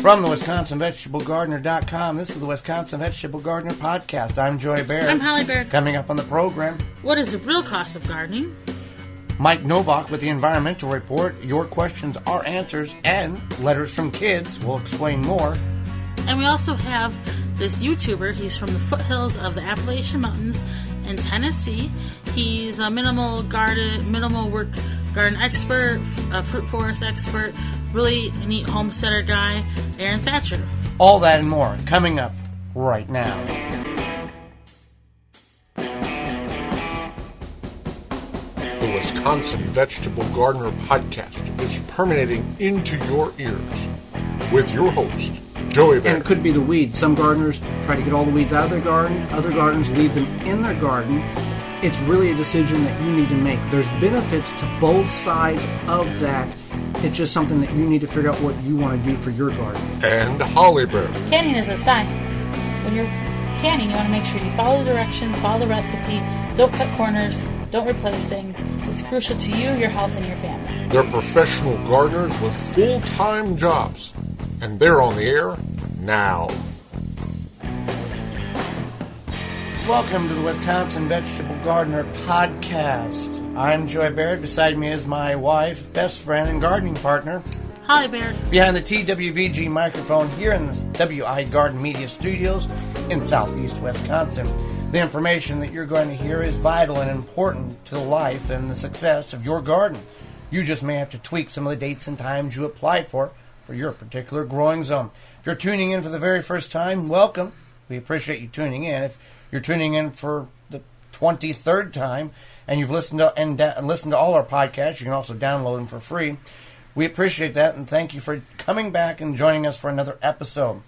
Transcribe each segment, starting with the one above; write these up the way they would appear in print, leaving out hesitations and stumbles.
From the WisconsinVegetableGardener.com, this is the Wisconsin Vegetable Gardener Podcast. I'm Joy Baird. I'm Holly Baird. Coming up on the program, what is the real cost of gardening? Mike Novak with the Environmental Report, your questions, our answers, and letters from kids. We'll explain more. And we also have this YouTuber. He's from the foothills of the Appalachian Mountains in Tennessee. He's a minimal work garden expert, a fruit forest expert, really neat homesteader guy, Aaron Thatcher. All that and more coming up right now. The Wisconsin Vegetable Gardener Podcast is permeating into your ears with your host, Joey Baird. And it could be the weeds. Some gardeners try to get all the weeds out of their garden. Other gardeners leave them in their garden. It's really a decision that you need to make. There's benefits to both sides of that. It's just something that you need to figure out what you want to do for your garden. And Holly Baird. Canning is a science. When you're canning, you want to make sure you follow the directions, follow the recipe, don't cut corners, don't replace things. It's crucial to you, your health, and your family. They're professional gardeners with full-time jobs, and they're on the air now. Welcome to the Wisconsin Vegetable Gardener Podcast. I'm Joy Baird. Beside me is my wife, best friend, and gardening partner, Holly Baird. Behind the TWVG microphone here in the WI Garden Media Studios in southeast Wisconsin. The information that you're going to hear is vital and important to the life and the success of your garden. You just may have to tweak some of the dates and times you applied for your particular growing zone. If you're tuning in for the very first time, welcome. We appreciate you tuning in. If you're tuning in for the 23rd time and you've listened to all our podcasts, you can also download them for free. We appreciate that and thank you for coming back and joining us for another episode.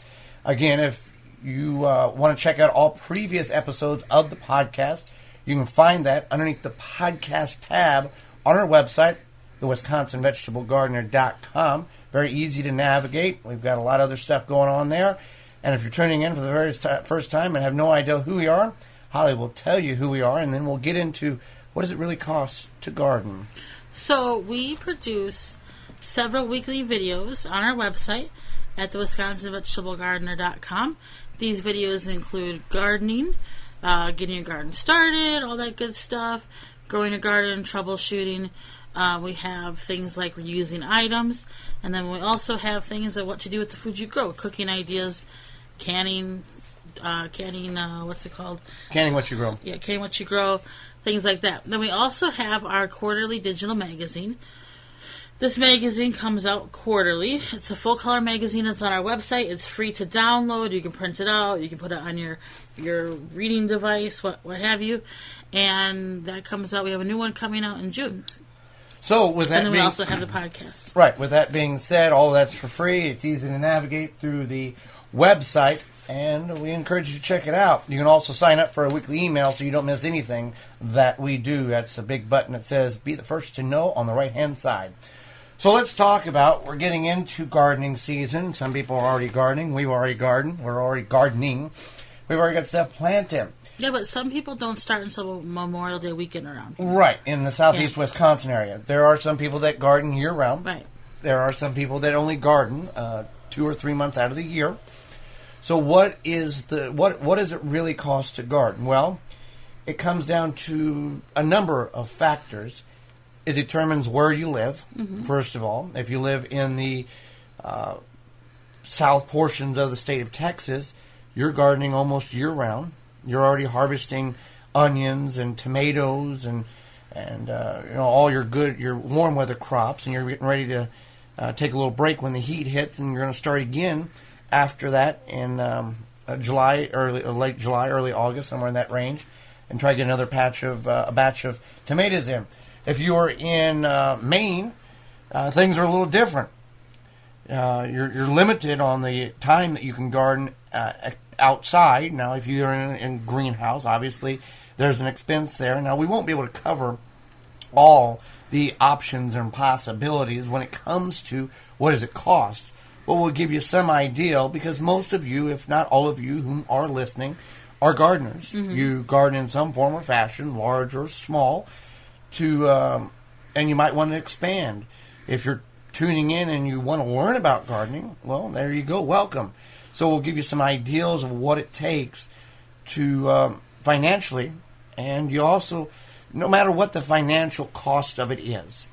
Again, if you want to check out all previous episodes of the podcast, you can find that underneath the podcast tab on our website, thewisconsinvegetablegardener.com. Very easy to navigate. We've got a lot of other stuff going on there. And if you're tuning in for the very first time and have no idea who we are, Holly will tell you who we are, and then we'll get into what does it really cost to garden. So we produce several weekly videos on our website at thewisconsinvegetablegardener.com. These videos include gardening, getting your garden started, all that good stuff, growing a garden, troubleshooting. We have things like reusing items, and then we also have things like what to do with the food you grow, cooking ideas, canning, what's it called? Canning what you grow. Yeah, canning what you grow, things like that. Then we also have our quarterly digital magazine. This magazine comes out quarterly. It's a full-color magazine. It's on our website. It's free to download. You can print it out. You can put it on your reading device, what have you. And that comes out. We have a new one coming out in June. So with that, and then we also have the podcast. Right. With that being said, all that's for free. It's easy to navigate through the website, and we encourage you to check it out. You can also sign up for a weekly email so you don't miss anything that we do. That's a big button that says "Be the first to know" on the right-hand side. So let's talk about, we're getting into gardening season. Some people are already gardening. We've already gardened. We're already gardening. We've already got stuff planted. Yeah, but some people don't start until Memorial Day weekend around here. Right, in the southeast Wisconsin area. There are some people that garden year-round. Right. There are some people that only garden 2 or 3 months out of the year. So what does it really cost to garden? Well, it comes down to a number of factors. It determines where you live, first of all. If you live in the south portions of the state of Texas, you're gardening almost year-round. You're already harvesting onions and tomatoes and all your warm weather crops, and you're getting ready to take a little break when the heat hits, and you're going to start again after that in late July, early August, somewhere in that range, and try to get another batch of tomatoes in. If you're in Maine, things are a little different. You're limited on the time that you can garden outside. Now, if you're in a greenhouse, obviously there's an expense there. Now, we won't be able to cover all the options and possibilities when it comes to what does it cost. But we'll give you some idea, because most of you, if not all of you who are listening, are gardeners. Mm-hmm. You garden in some form or fashion, large or small, and you might want to expand. If you're tuning in and you want to learn about gardening, well, there you go. Welcome. So we'll give you some ideas of what it takes to financially, and you also, no matter what the financial cost of it is,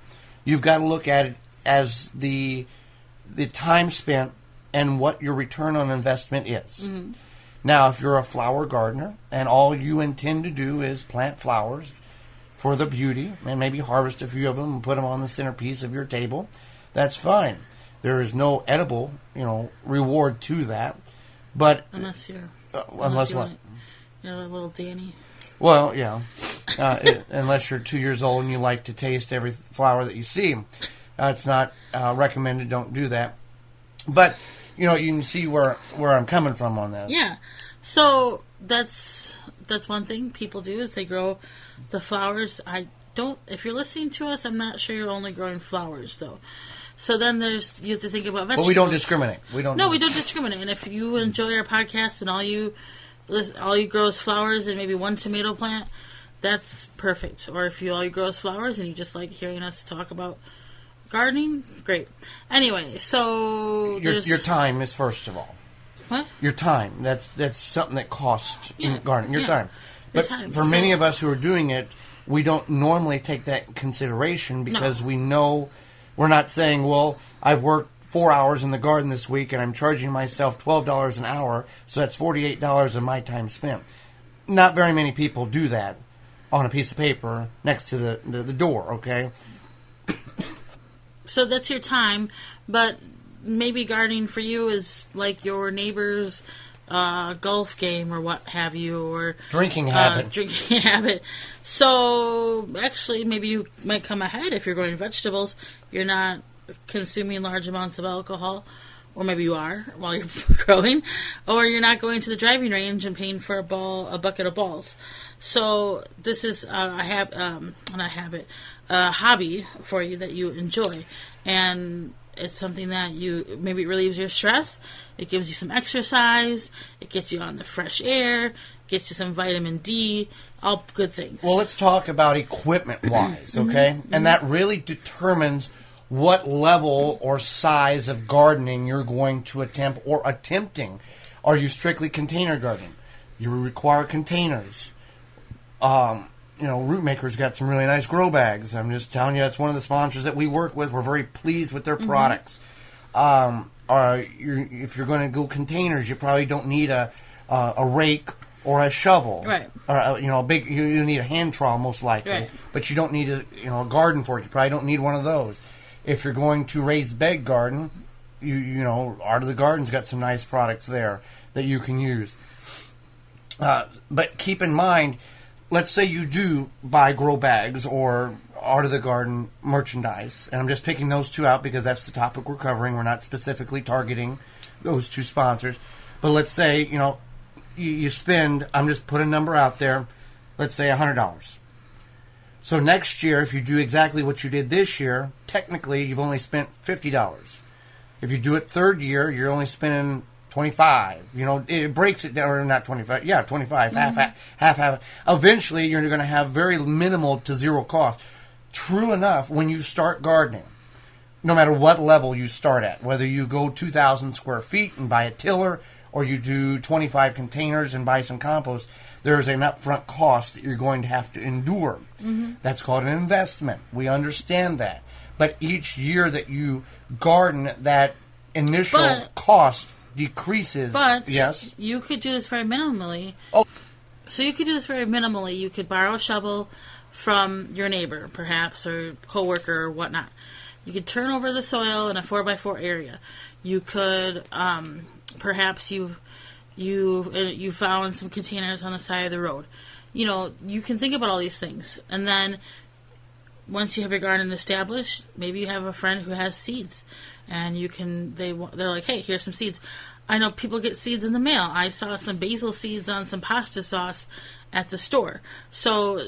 you've got to look at it as the time spent and what your return on investment is. Mm-hmm. Now, if you're a flower gardener and all you intend to do is plant flowers for the beauty and maybe harvest a few of them and put them on the centerpiece of your table, that's fine. There is no edible, reward to that. But unless you're unless what? You're a little Danny. Well, yeah. Unless you're 2 years old and you like to taste every flower that you see. It's not recommended. Don't do that. But, you can see where I'm coming from on this. Yeah. So that's one thing people do is they grow the flowers. If you're listening to us, I'm not sure you're only growing flowers, though. So then you have to think about vegetables. But we don't discriminate. We don't discriminate. And if you enjoy our podcast and all you grow is flowers and maybe one tomato plant, that's perfect. Or if all you grow is flowers and you just like hearing us talk about gardening, great. Anyway, so your time is first of all. What? Your time. That's something that costs in gardening. Your time. But time. For many of us who are doing it, we don't normally take that in consideration because we know we're not saying, well, I've worked 4 hours in the garden this week and I'm charging myself $12 an hour, so that's $48 of my time spent. Not very many people do that on a piece of paper next to the door, okay? So that's your time, but maybe gardening for you is like your neighbor's golf game or what have you, or drinking habit. So actually, maybe you might come ahead if you're growing vegetables. You're not consuming large amounts of alcohol, or maybe you are while you're growing, or you're not going to the driving range and paying for a bucket of balls. So this is a hobby for you that you enjoy, and it's something that maybe it relieves your stress. It gives you some exercise. It gets you on the fresh air. Gets you some vitamin D. All good things. Well, let's talk about equipment-wise, okay? Mm-hmm. And that really determines what level or size of gardening you're going to attempt or attempting. Are you strictly container gardening? You require containers. Rootmaker's got some really nice grow bags. I'm just telling you, that's one of the sponsors that we work with. We're very pleased with their products. If you're going to go containers, you probably don't need a rake or a shovel. Right. Or you need a hand trowel most likely. Right. But you don't need a garden fork. You probably don't need one of those. If you're going to raised bed garden, Art of the Garden's got some nice products there that you can use. But keep in mind, let's say you do buy grow bags or Art of the Garden merchandise, and I'm just picking those two out because that's the topic we're covering. We're not specifically targeting those two sponsors. But let's say, you spend, I'm just putting a number out there, let's say $100. So next year, if you do exactly what you did this year, technically you've only spent $50. If you do it third year, you're only spending $25. It breaks it down, or not 25. Yeah, 25. Mm-hmm. Half. Eventually, you're going to have very minimal to zero cost. True enough, when you start gardening, no matter what level you start at, whether you go 2,000 square feet and buy a tiller, or you do 25 containers and buy some compost, there's an upfront cost that you're going to have to endure. Mm-hmm. That's called an investment. We understand that. But each year that you garden, that initial cost decreases. But yes, you could do this very minimally. Oh. So you could do this very minimally. You could borrow a shovel from your neighbor, perhaps, or coworker, or whatnot. You could turn over the soil in a 4x4 area. You could, perhaps you found some containers on the side of the road. You can think about all these things, and then once you have your garden established, maybe you have a friend who has seeds, and they're like, hey, here's some seeds. I know people get seeds in the mail. I saw some basil seeds on some pasta sauce at the store. So,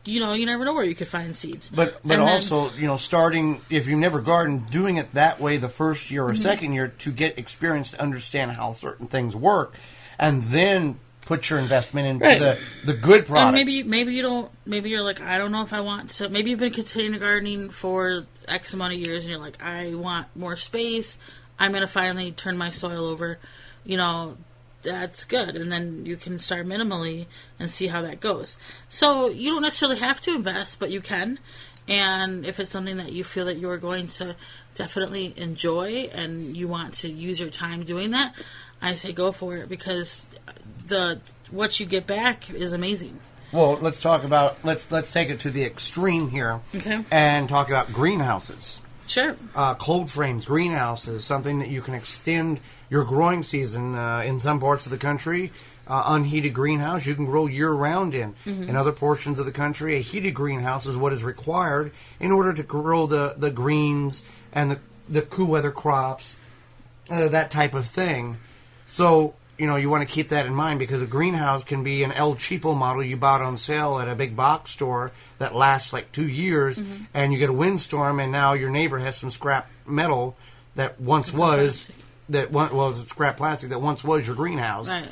you never know where you could find seeds. But also, starting, if you've never gardened, doing it that way the first year or mm-hmm. second year to get experience to understand how certain things work, and then put your investment into Right. the good products. And maybe you don't. Maybe you're like, I don't know if I want to. Maybe you've been considering gardening for X amount of years, and you're like, I want more space. I'm gonna finally turn my soil over. That's good, and then you can start minimally and see how that goes. So you don't necessarily have to invest, but you can. And if it's something that you feel that you're going to definitely enjoy and you want to use your time doing that, I say go for it, because what you get back is amazing. Well, let's talk about let's take it to the extreme here, Okay. and talk about greenhouses. Sure. Cold frames, greenhouses, something that you can extend your growing season. In some parts of the country, unheated greenhouse you can grow year-round in. In other portions of the country, a heated greenhouse is what is required in order to grow the greens and the cool weather crops, that type of thing. So, you want to keep that in mind, because a greenhouse can be an El Cheapo model you bought on sale at a big box store that lasts like 2 years, and you get a windstorm, and now your neighbor has some scrap metal that once was scrap plastic that once was your greenhouse. Right.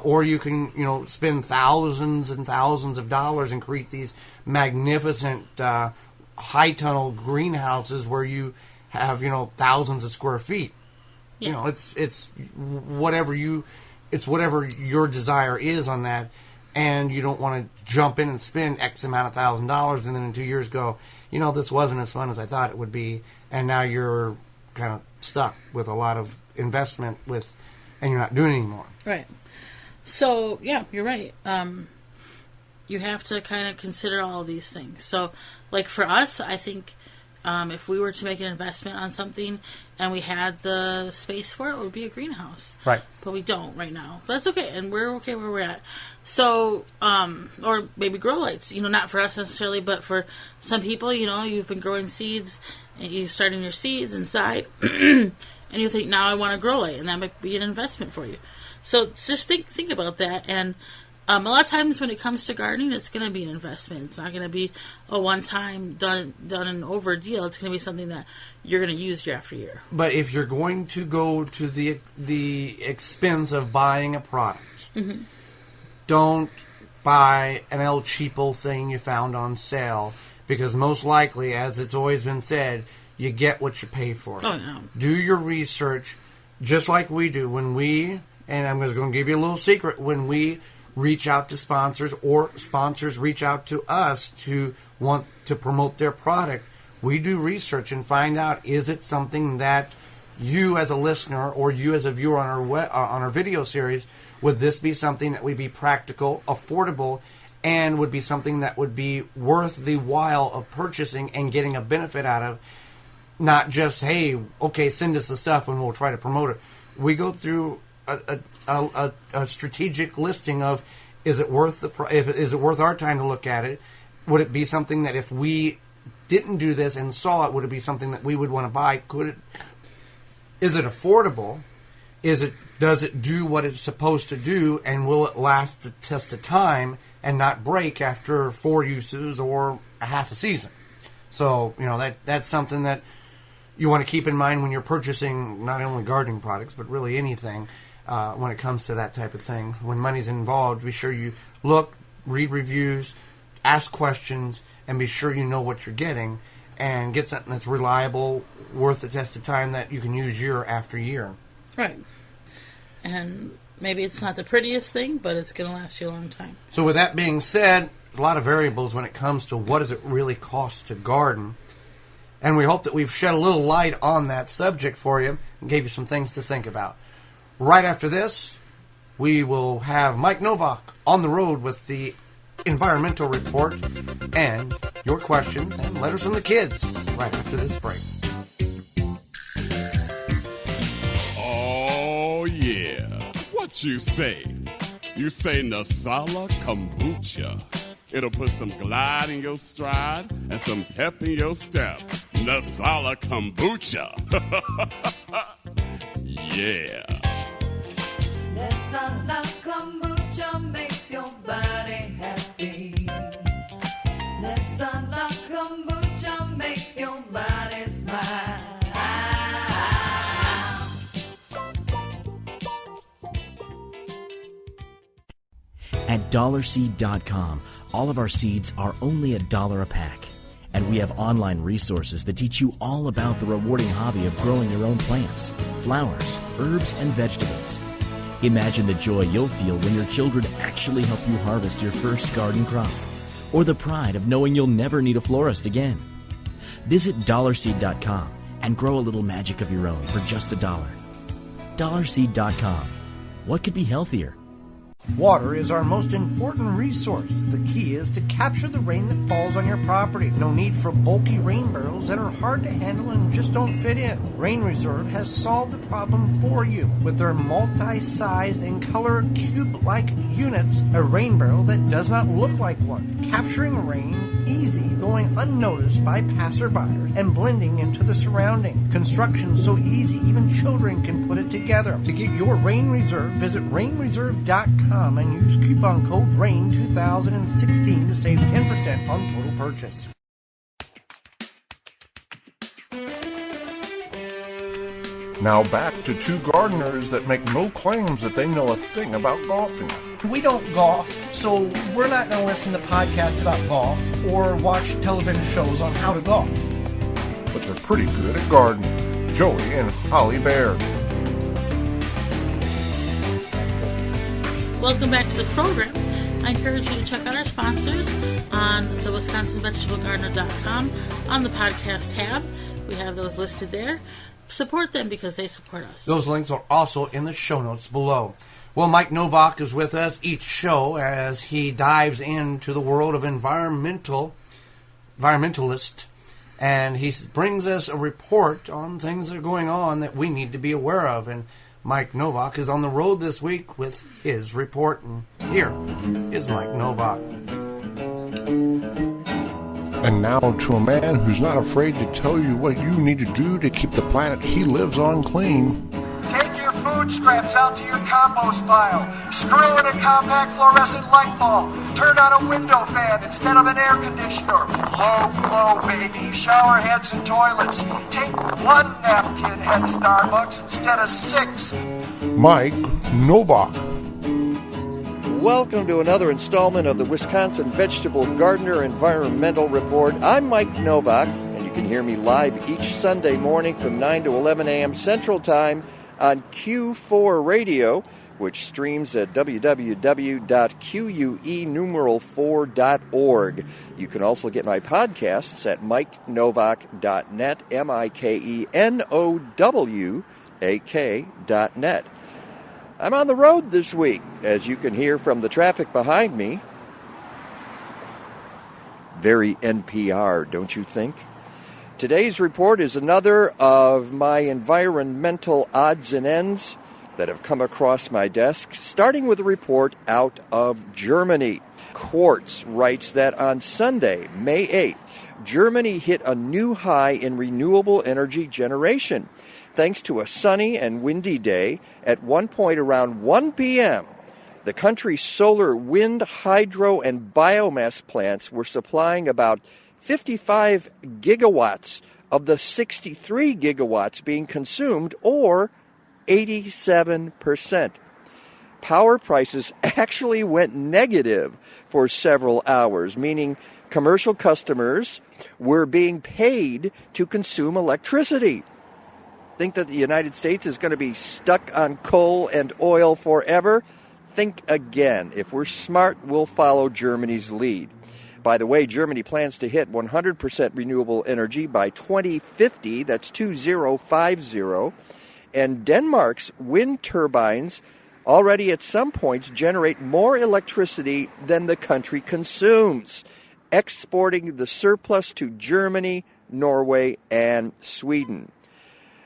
Or you can, spend thousands and thousands of dollars and create these magnificent high tunnel greenhouses where you have, thousands of square feet. Yeah. It's whatever your desire is on that, and you don't want to jump in and spend X amount of $1,000 and then in 2 years go, this wasn't as fun as I thought it would be, and now you're kind of stuck with a lot of investment and you're not doing it anymore. Right. So, yeah, you're right. You have to kind of consider all of these things. So, like for us, I think if we were to make an investment on something and we had the space for it, it would be a greenhouse. Right. But we don't right now. But that's okay, and we're okay where we're at. So, or maybe grow lights. Not for us necessarily, but for some people, you've been growing seeds, and you're starting your seeds inside, and you think, now I want a grow light, and that might be an investment for you. So just think about that, and a lot of times when it comes to gardening, it's going to be an investment. It's not going to be a one-time done and over deal. It's going to be something that you're going to use year after year. But if you're going to go to the expense of buying a product, don't buy an El Cheapo thing you found on sale, because most likely, as it's always been said, you get what you pay for. Oh, no. Do your research, just like we do. And I'm just going to give you a little secret, when we reach out to sponsors, or sponsors reach out to us to want to promote their product, we do research and find out, is it something that you as a listener or you as a viewer on our video series, would this be something that would be practical, affordable, and would be something that would be worth the while of purchasing and getting a benefit out of? Not just, hey, okay, send us the stuff and we'll try to promote it. We go through a strategic listing of, is it worth is it worth our time to look at it? Would it be something that if we didn't do this and saw it, would it be something that we would want to buy? Is it affordable? Does it do what it's supposed to do, and will it last the test of time and not break after 4 uses or a half a season? So, that's something that you want to keep in mind when you're purchasing not only gardening products, but really anything when it comes to that type of thing. When money's involved, be sure you look, read reviews, ask questions, and be sure you know what you're getting, and get something that's reliable, worth the test of time, that you can use year after year. Right. And maybe it's not the prettiest thing, but it's going to last you a long time. So with that being said, a lot of variables when it comes to what does it really cost to garden. And we hope that we've shed a little light on that subject for you and gave you some things to think about. Right after this, we will have Mike Novak on the road with the environmental report and your questions and letters from the kids right after this break. Oh, yeah. What you say? You say Nasala Kombucha. It'll put some glide in your stride and some pep in your step. Nasala Kombucha. Yeah. Nasala Kombucha makes your body happy. Nasala Kombucha makes your body smile. At dollarseed.com, all of our seeds are only $1 a pack. And we have online resources that teach you all about the rewarding hobby of growing your own plants, flowers, herbs, and vegetables. Imagine the joy you'll feel when your children actually help you harvest your first garden crop, or the pride of knowing you'll never need a florist again. Visit dollarseed.com and grow a little magic of your own for just $1. Dollarseed.com. What could be healthier? Water is our most important resource. The key is to capture the rain that falls on your property. No need for bulky rain barrels that are hard to handle and just don't fit in. Rain Reserve has solved the problem for you with their multi-size and color cube-like units. A rain barrel that does not look like one. Capturing rain easy, going unnoticed by passerbyers and blending into the surrounding. Construction so easy, even children can put it together. To get your Rain Reserve, visit rainreserve.com and use coupon code RAIN2016 to save 10% on total purchase. Now back to two gardeners that make no claims that they know a thing about golfing. We don't golf, so we're not going to listen to podcasts about golf or watch television shows on how to golf. But they're pretty good at gardening. Joey and Holly Baird. Welcome back to the program. I encourage you to check out our sponsors on the WisconsinVegetableGardener.com on the podcast tab. We have those listed there. Support them because they support us. Those links are also in the show notes below. Well, Mike Novak is with us each show as he dives into the world of environmentalist, and he brings us a report on things that are going on that we need to be aware of. And Mike Novak is on the road this week with his report, and here is Mike Novak. And now to a man who's not afraid to tell you what you need to do to keep the planet he lives on clean. Take your food scraps out to your compost pile. Screw in a compact fluorescent light bulb. Turn on a window fan instead of an air conditioner. Low flow, baby. Shower heads and toilets. Take one napkin at Starbucks instead of 6. Mike Novak. Welcome to another installment of the Wisconsin Vegetable Gardener Environmental Report. I'm Mike Novak, and you can hear me live each Sunday morning from 9 to 11 a.m. Central Time on Q4 Radio, which streams at www.QUE4.org. You can also get my podcasts at mikenovak.net, MikeNowak.net. I'm on the road this week, as you can hear from the traffic behind me. Very NPR, don't you think? Today's report is another of my environmental odds and ends that have come across my desk, starting with a report out of Germany. Quartz writes that on Sunday, May 8th, Germany hit a new high in renewable energy generation. Thanks to a sunny and windy day, at one point around 1 p.m., the country's solar, wind, hydro, and biomass plants were supplying about 55 gigawatts of the 63 gigawatts being consumed, or 87%. Power prices actually went negative for several hours, meaning commercial customers were being paid to consume electricity. Think that the United States is going to be stuck on coal and oil forever? Think again. If we're smart, we'll follow Germany's lead. By the way, Germany plans to hit 100% renewable energy by 2050. That's 2050. And Denmark's wind turbines already at some points generate more electricity than the country consumes, exporting the surplus to Germany, Norway, and Sweden.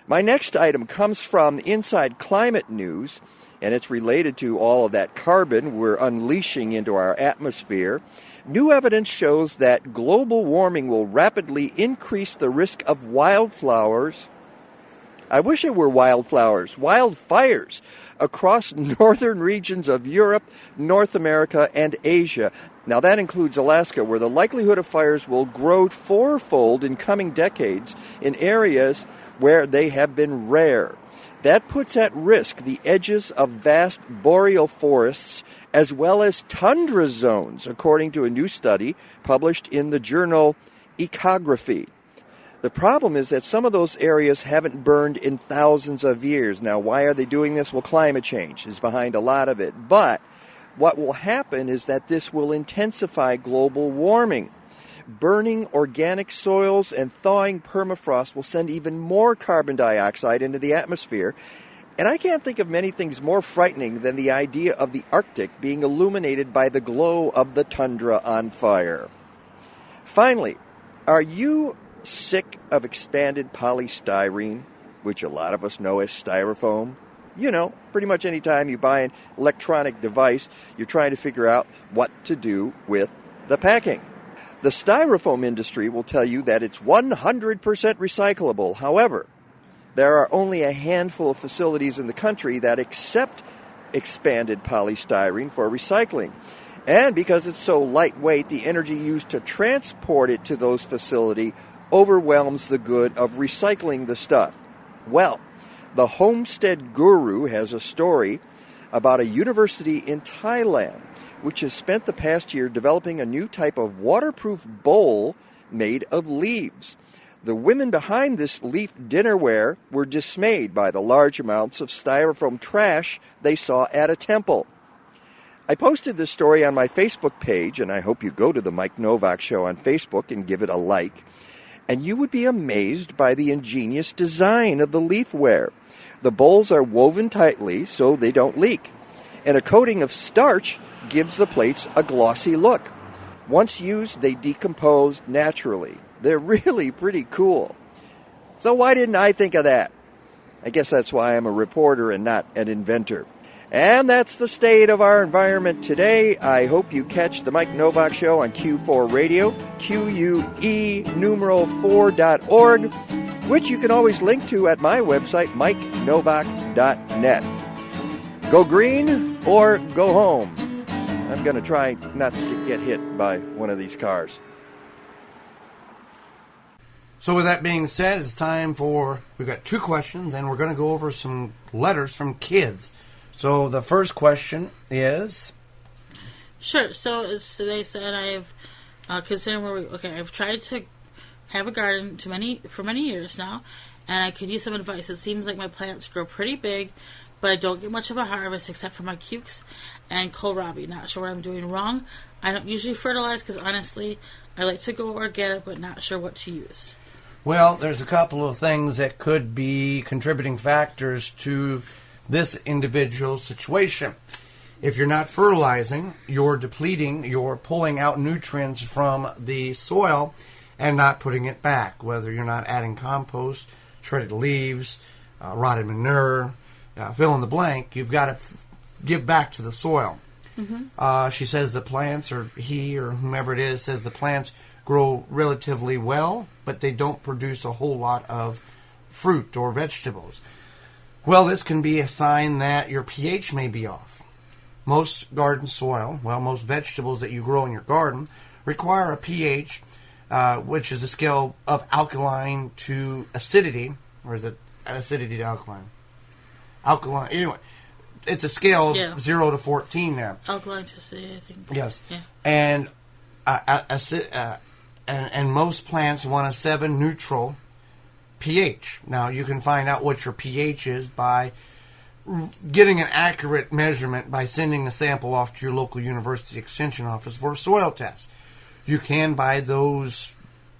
My next item comes from Inside Climate News, and it's related to all of that carbon we're unleashing into our atmosphere. New evidence shows that global warming will rapidly increase the risk of wildflowers. I wish it were wildfires across northern regions of Europe, North America, and Asia. Now that includes Alaska, where the likelihood of fires will grow fourfold in coming decades in areas where they have been rare. That puts at risk the edges of vast boreal forests as well as tundra zones, according to a new study published in the journal Ecography. The problem is that some of those areas haven't burned in thousands of years. Now, why are they doing this? Well, climate change is behind a lot of it. But what will happen is that this will intensify global warming. Burning organic soils and thawing permafrost will send even more carbon dioxide into the atmosphere. And I can't think of many things more frightening than the idea of the Arctic being illuminated by the glow of the tundra on fire. Finally, are you sick of expanded polystyrene, which a lot of us know as styrofoam? You know, pretty much any time you buy an electronic device, you're trying to figure out what to do with the packing. The styrofoam industry will tell you that it's 100% recyclable. However, there are only a handful of facilities in the country that accept expanded polystyrene for recycling. And because it's so lightweight, the energy used to transport it to those facilities overwhelms the good of recycling the stuff. Well, the Homestead Guru has a story about a university in Thailand which has spent the past year developing a new type of waterproof bowl made of leaves. The women behind this leaf dinnerware were dismayed by the large amounts of styrofoam trash they saw at a temple. I posted this story on my Facebook page, and I hope you go to the Mike Novak Show on Facebook and give it a like. And you would be amazed by the ingenious design of the leafware. The bowls are woven tightly so they don't leak, and a coating of starch gives the plates a glossy look. Once used, they decompose naturally. They're really pretty cool. So why didn't I think of that? I guess that's why I'm a reporter and not an inventor. And that's the state of our environment today. I hope you catch the Mike Novak Show on Q4 Radio, QUE4.org, which you can always link to at my website, MikeNovak.net. Go green or go home. I'm going to try not to get hit by one of these cars. So with that being said, it's time for, we've got 2 questions, and we're going to go over some letters from kids. So the first question is? Sure. So they said I've I've tried to have a garden for many years now, and I could use some advice. It seems like my plants grow pretty big, but I don't get much of a harvest except for my cukes and kohlrabi. Not sure what I'm doing wrong. I don't usually fertilize because honestly, I like to go organic, but not sure what to use. Well, there's a couple of things that could be contributing factors to this individual situation. If you're not fertilizing, you're depleting, you're pulling out nutrients from the soil and not putting it back, whether you're not adding compost, shredded leaves, rotted manure, fill in the blank, you've got to give back to the soil. Mm-hmm. She says the plants, or he or whomever it is, says the plants grow relatively well, but they don't produce a whole lot of fruit or vegetables. Well, this can be a sign that your pH may be off. Most garden soil, most vegetables that you grow in your garden, require a pH, which is a scale of alkaline to acidity, or is it acidity to alkaline? Alkaline, anyway. It's a scale of 0 to 14 there. Alkaline to acidity, I think. Yes. Yeah. And most plants want a 7 neutral pH. Now, you can find out what your pH is by getting an accurate measurement by sending a sample off to your local university extension office for a soil test. You can buy those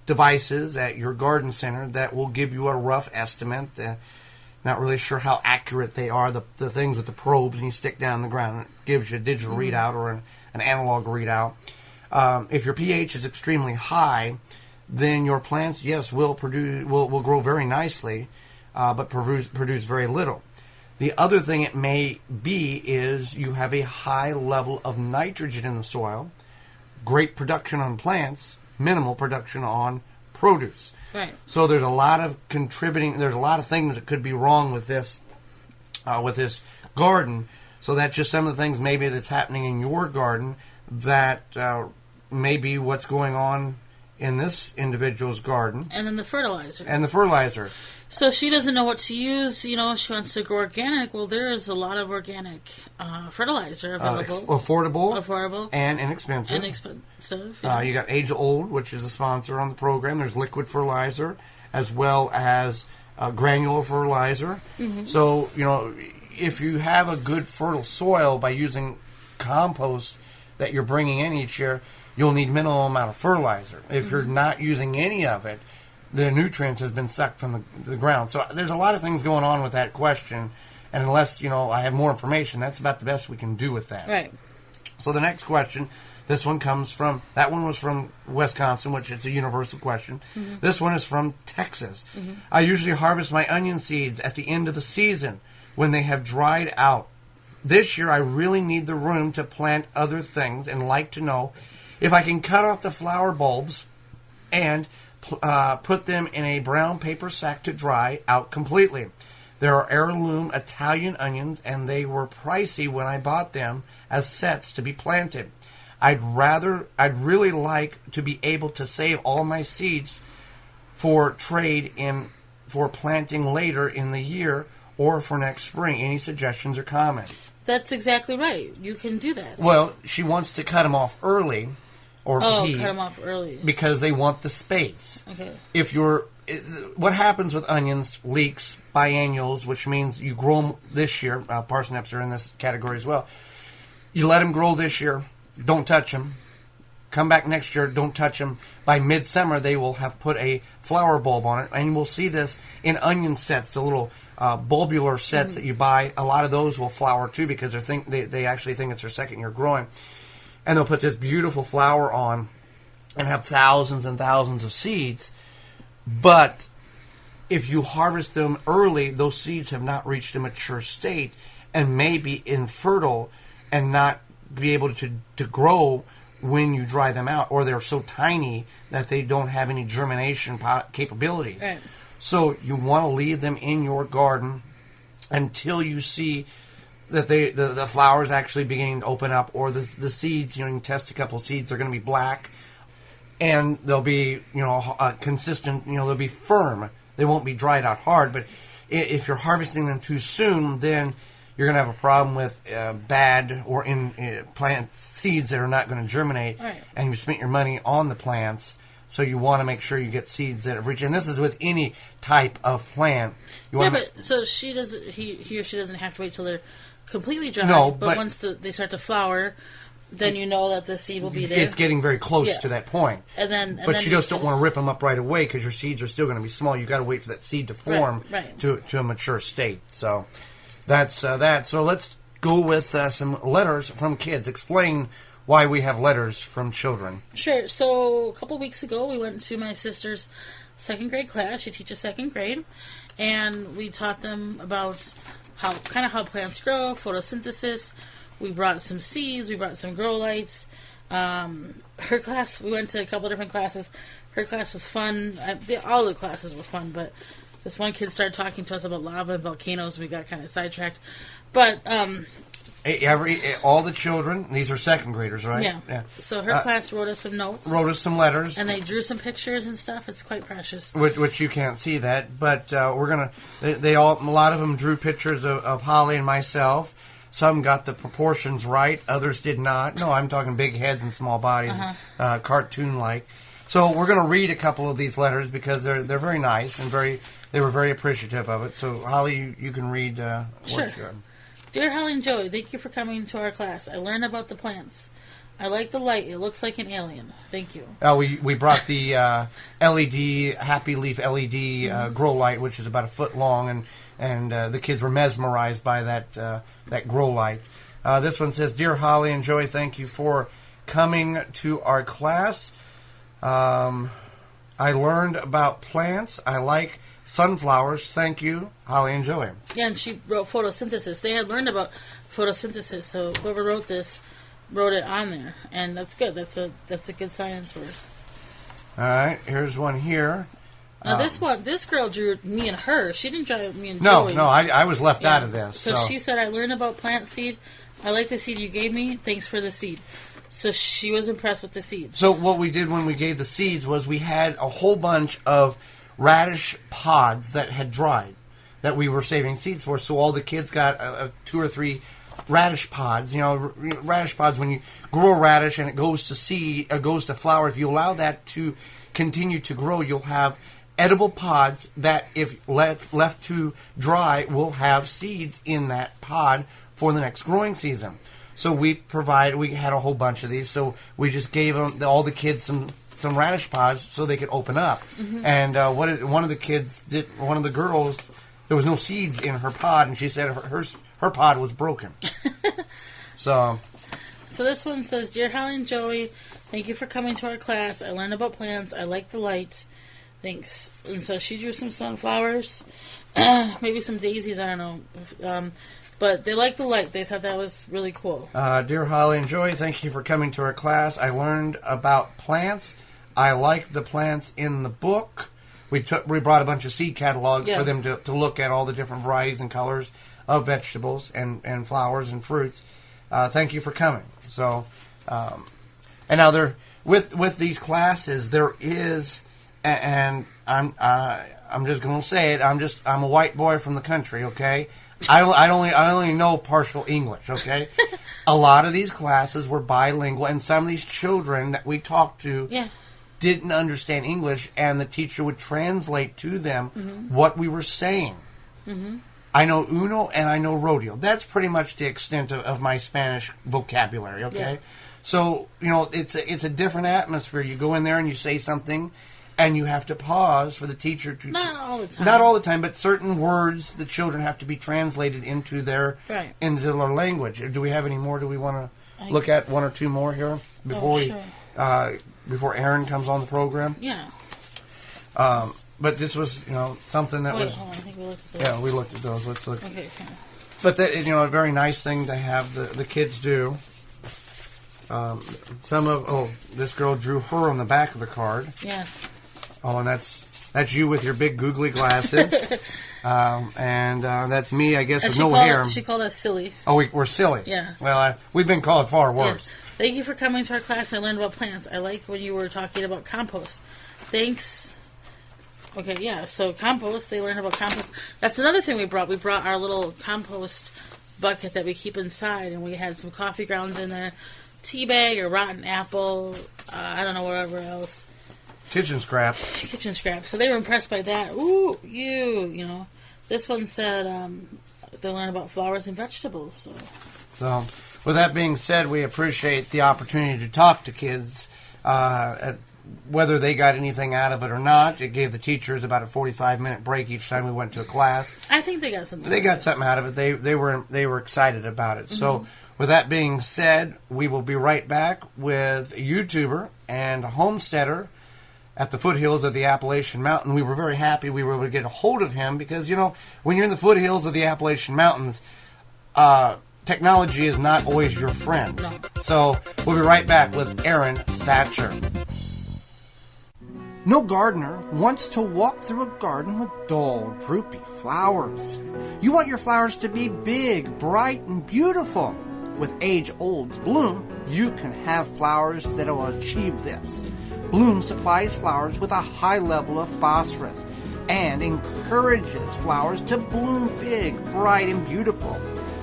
devices at your garden center that will give you a rough estimate. Not really sure how accurate they are, the things with the probes, and you stick down in the ground and it gives you a digital readout or an analog readout. If your pH is extremely high, then your plants, yes, will grow very nicely, but produce very little. The other thing it may be is you have a high level of nitrogen in the soil, great production on plants, minimal production on produce. Right. So there's a lot of there's a lot of things that could be wrong with this garden. So that's just some of the things maybe that's happening in your garden that may be what's going on in this individual's garden. And then the fertilizer. So she doesn't know what to use. She wants to grow organic. Well, there is a lot of organic fertilizer available. Affordable, and inexpensive. You got Age Old, which is a sponsor on the program. There's liquid fertilizer as well as granular fertilizer. Mm-hmm. So, if you have a good fertile soil by using compost that you're bringing in each year, you'll need minimal amount of fertilizer. If you're not using any of it, the nutrients has been sucked from the ground. So there's a lot of things going on with that question, and unless I have more information, that's about the best we can do with that. Right. So the next question, that one was from Wisconsin, which is a universal question. Mm-hmm. This one is from Texas. Mm-hmm. I usually harvest my onion seeds at the end of the season when they have dried out. This year I really need the room to plant other things and like to know if I can cut off the flower bulbs and put them in a brown paper sack to dry out completely. There are heirloom Italian onions, and they were pricey when I bought them as sets to be planted. I'd really like to be able to save all my seeds for trade for planting later in the year or for next spring. Any suggestions or comments? That's exactly right. You can do that. Well, she wants to cut them off early. Cut them off early. Because they want the space. Okay. What happens with onions, leeks, biennials, which means you grow them this year, parsnips are in this category as well. You let them grow this year, don't touch them. Come back next year, don't touch them. By midsummer, they will have put a flower bulb on it, and we'll see this in onion sets, the little bulbular sets that you buy. A lot of those will flower too because they actually think it's their second year growing. And they'll put this beautiful flower on and have thousands and thousands of seeds. But if you harvest them early, those seeds have not reached a mature state and may be infertile and not be able to grow when you dry them out. Or they're so tiny that they don't have any germination capabilities. Right. So you want to leave them in your garden until you see that the flowers actually beginning to open up, or the seeds, you can test a couple of seeds, they're going to be black, and they'll be, consistent, they'll be firm. They won't be dried out hard, but if you're harvesting them too soon, then you're going to have a problem with bad or plant seeds that are not going to germinate, right. And you spent your money on the plants, so you want to make sure you get seeds that have reached, and this is with any type of plant. So he or she doesn't have to wait till they're completely dry. No, but once they start to flower, then you know that the seed will be there. It's getting very close to that point. But you just don't want to rip them up right away because your seeds are still going to be small. You've got to wait for that seed to form to a mature state. So that's that. So let's go with some letters from kids. Explain why we have letters from children. Sure. So a couple weeks ago, we went to my sister's second grade class. She teaches second grade. And we taught them about how plants grow, photosynthesis. We brought some seeds. We brought some grow lights. Her class, we went to a couple different classes. Her class was fun. All the classes were fun, but this one kid started talking to us about lava and volcanoes. We got kind of sidetracked. But all the children, these are second graders, right? Yeah. So her class wrote us some notes. Wrote us some letters. And they drew some pictures and stuff. It's quite precious. Which you can't see that, but we're going to... A lot of them drew pictures of Holly and myself. Some got the proportions right. Others did not. No, I'm talking big heads and small bodies, cartoon-like. So we're going to read a couple of these letters because they're very nice and they were very appreciative of it. So, Holly, you can read Sure. Dear Holly and Joey, thank you for coming to our class. I learned about the plants. I like the light. It looks like an alien. Thank you. We brought the LED, Happy Leaf LED grow light, which is about a foot long, and the kids were mesmerized by that grow light. This one says, Dear Holly and Joey, thank you for coming to our class. I learned about plants. I like sunflowers. Thank you, Holly and Joey. Yeah, and she wrote photosynthesis. They had learned about photosynthesis, so whoever wrote this wrote it on there, and that's good. That's a good science word. All right, here's one here. Now this girl drew me and her. She didn't draw me and Joey. No, I was left out of this. So she said, I learned about plant seed. I like the seed you gave me. Thanks for the seed. So she was impressed with the seeds. So what we did when we gave the seeds was we had a whole bunch of radish pods that had dried that we were saving seeds for. So all the kids got 2 or 3 radish pods. You know, radish pods, when you grow a radish and it goes to seed, goes to flower, if you allow that to continue to grow, you'll have edible pods that, if left to dry, will have seeds in that pod for the next growing season. So we had a whole bunch of these, so we just gave all the kids some radish pods so they could open up. Mm-hmm. And one of the girls, there was no seeds in her pod, and she said her pod was broken. So this one says, Dear Holly and Joey, thank you for coming to our class. I learned about plants. I like the light. Thanks. And so she drew some sunflowers, maybe some daisies, I don't know. But they liked the light. They thought that was really cool. Dear Holly and Joey, thank you for coming to our class. I learned about plants. I liked the plants in the book. We brought a bunch of seed catalogs for them to look at all the different varieties and colors of vegetables and flowers and fruits. Thank you for coming. So, and now with these classes, there is, and I'm just going to say it. I'm a white boy from the country. Okay. I only know partial English, okay? A lot of these classes were bilingual, and some of these children that we talked to didn't understand English, and the teacher would translate to them what we were saying. Mm-hmm. I know uno and I know rodeo. That's pretty much the extent of my Spanish vocabulary, okay? Yeah. So, you know, it's a different atmosphere. You go in there and you say something, and you have to pause for the teacher to... Not all the time. Not all the time, but certain words, the children have to be translated into their language. Do we have any more? Do we want to look at one or two more here before before Aaron comes on the program? Yeah. But this was, something that was... Hold on, I think we looked at those. Yeah, we looked at those. Let's look. Okay. But that, a very nice thing to have the kids do. This girl drew her on the back of the card. Yeah. Oh, and that's you with your big googly glasses. And that's me, I guess, with no hair. She called us silly. Oh, we're silly. Yeah. Well, we've been called far worse. Yeah. Thank you for coming to our class. I learned about plants. I like when you were talking about compost. Thanks. Okay, yeah. So compost, they learned about compost. That's another thing we brought. We brought our little compost bucket that we keep inside, and we had some coffee grounds in there, tea bag or rotten apple, I don't know, whatever else. Kitchen scraps. So they were impressed by that. Ooh, This one said they learn about flowers and vegetables. So, with that being said, we appreciate the opportunity to talk to kids, whether they got anything out of it or not. It gave the teachers about a 45-minute break each time we went to a class. I think they got something. They got something out of it. They were excited about it. Mm-hmm. So, with that being said, we will be right back with a YouTuber and a homesteader at the foothills of the Appalachian Mountain. We were very happy we were able to get a hold of him because, when you're in the foothills of the Appalachian Mountains, technology is not always your friend. No. So we'll be right back with Aaron Thatcher. No gardener wants to walk through a garden with dull, droopy flowers. You want your flowers to be big, bright, and beautiful. With age-old Bloom, you can have flowers that will achieve this. Bloom supplies flowers with a high level of phosphorus and encourages flowers to bloom big, bright, and beautiful.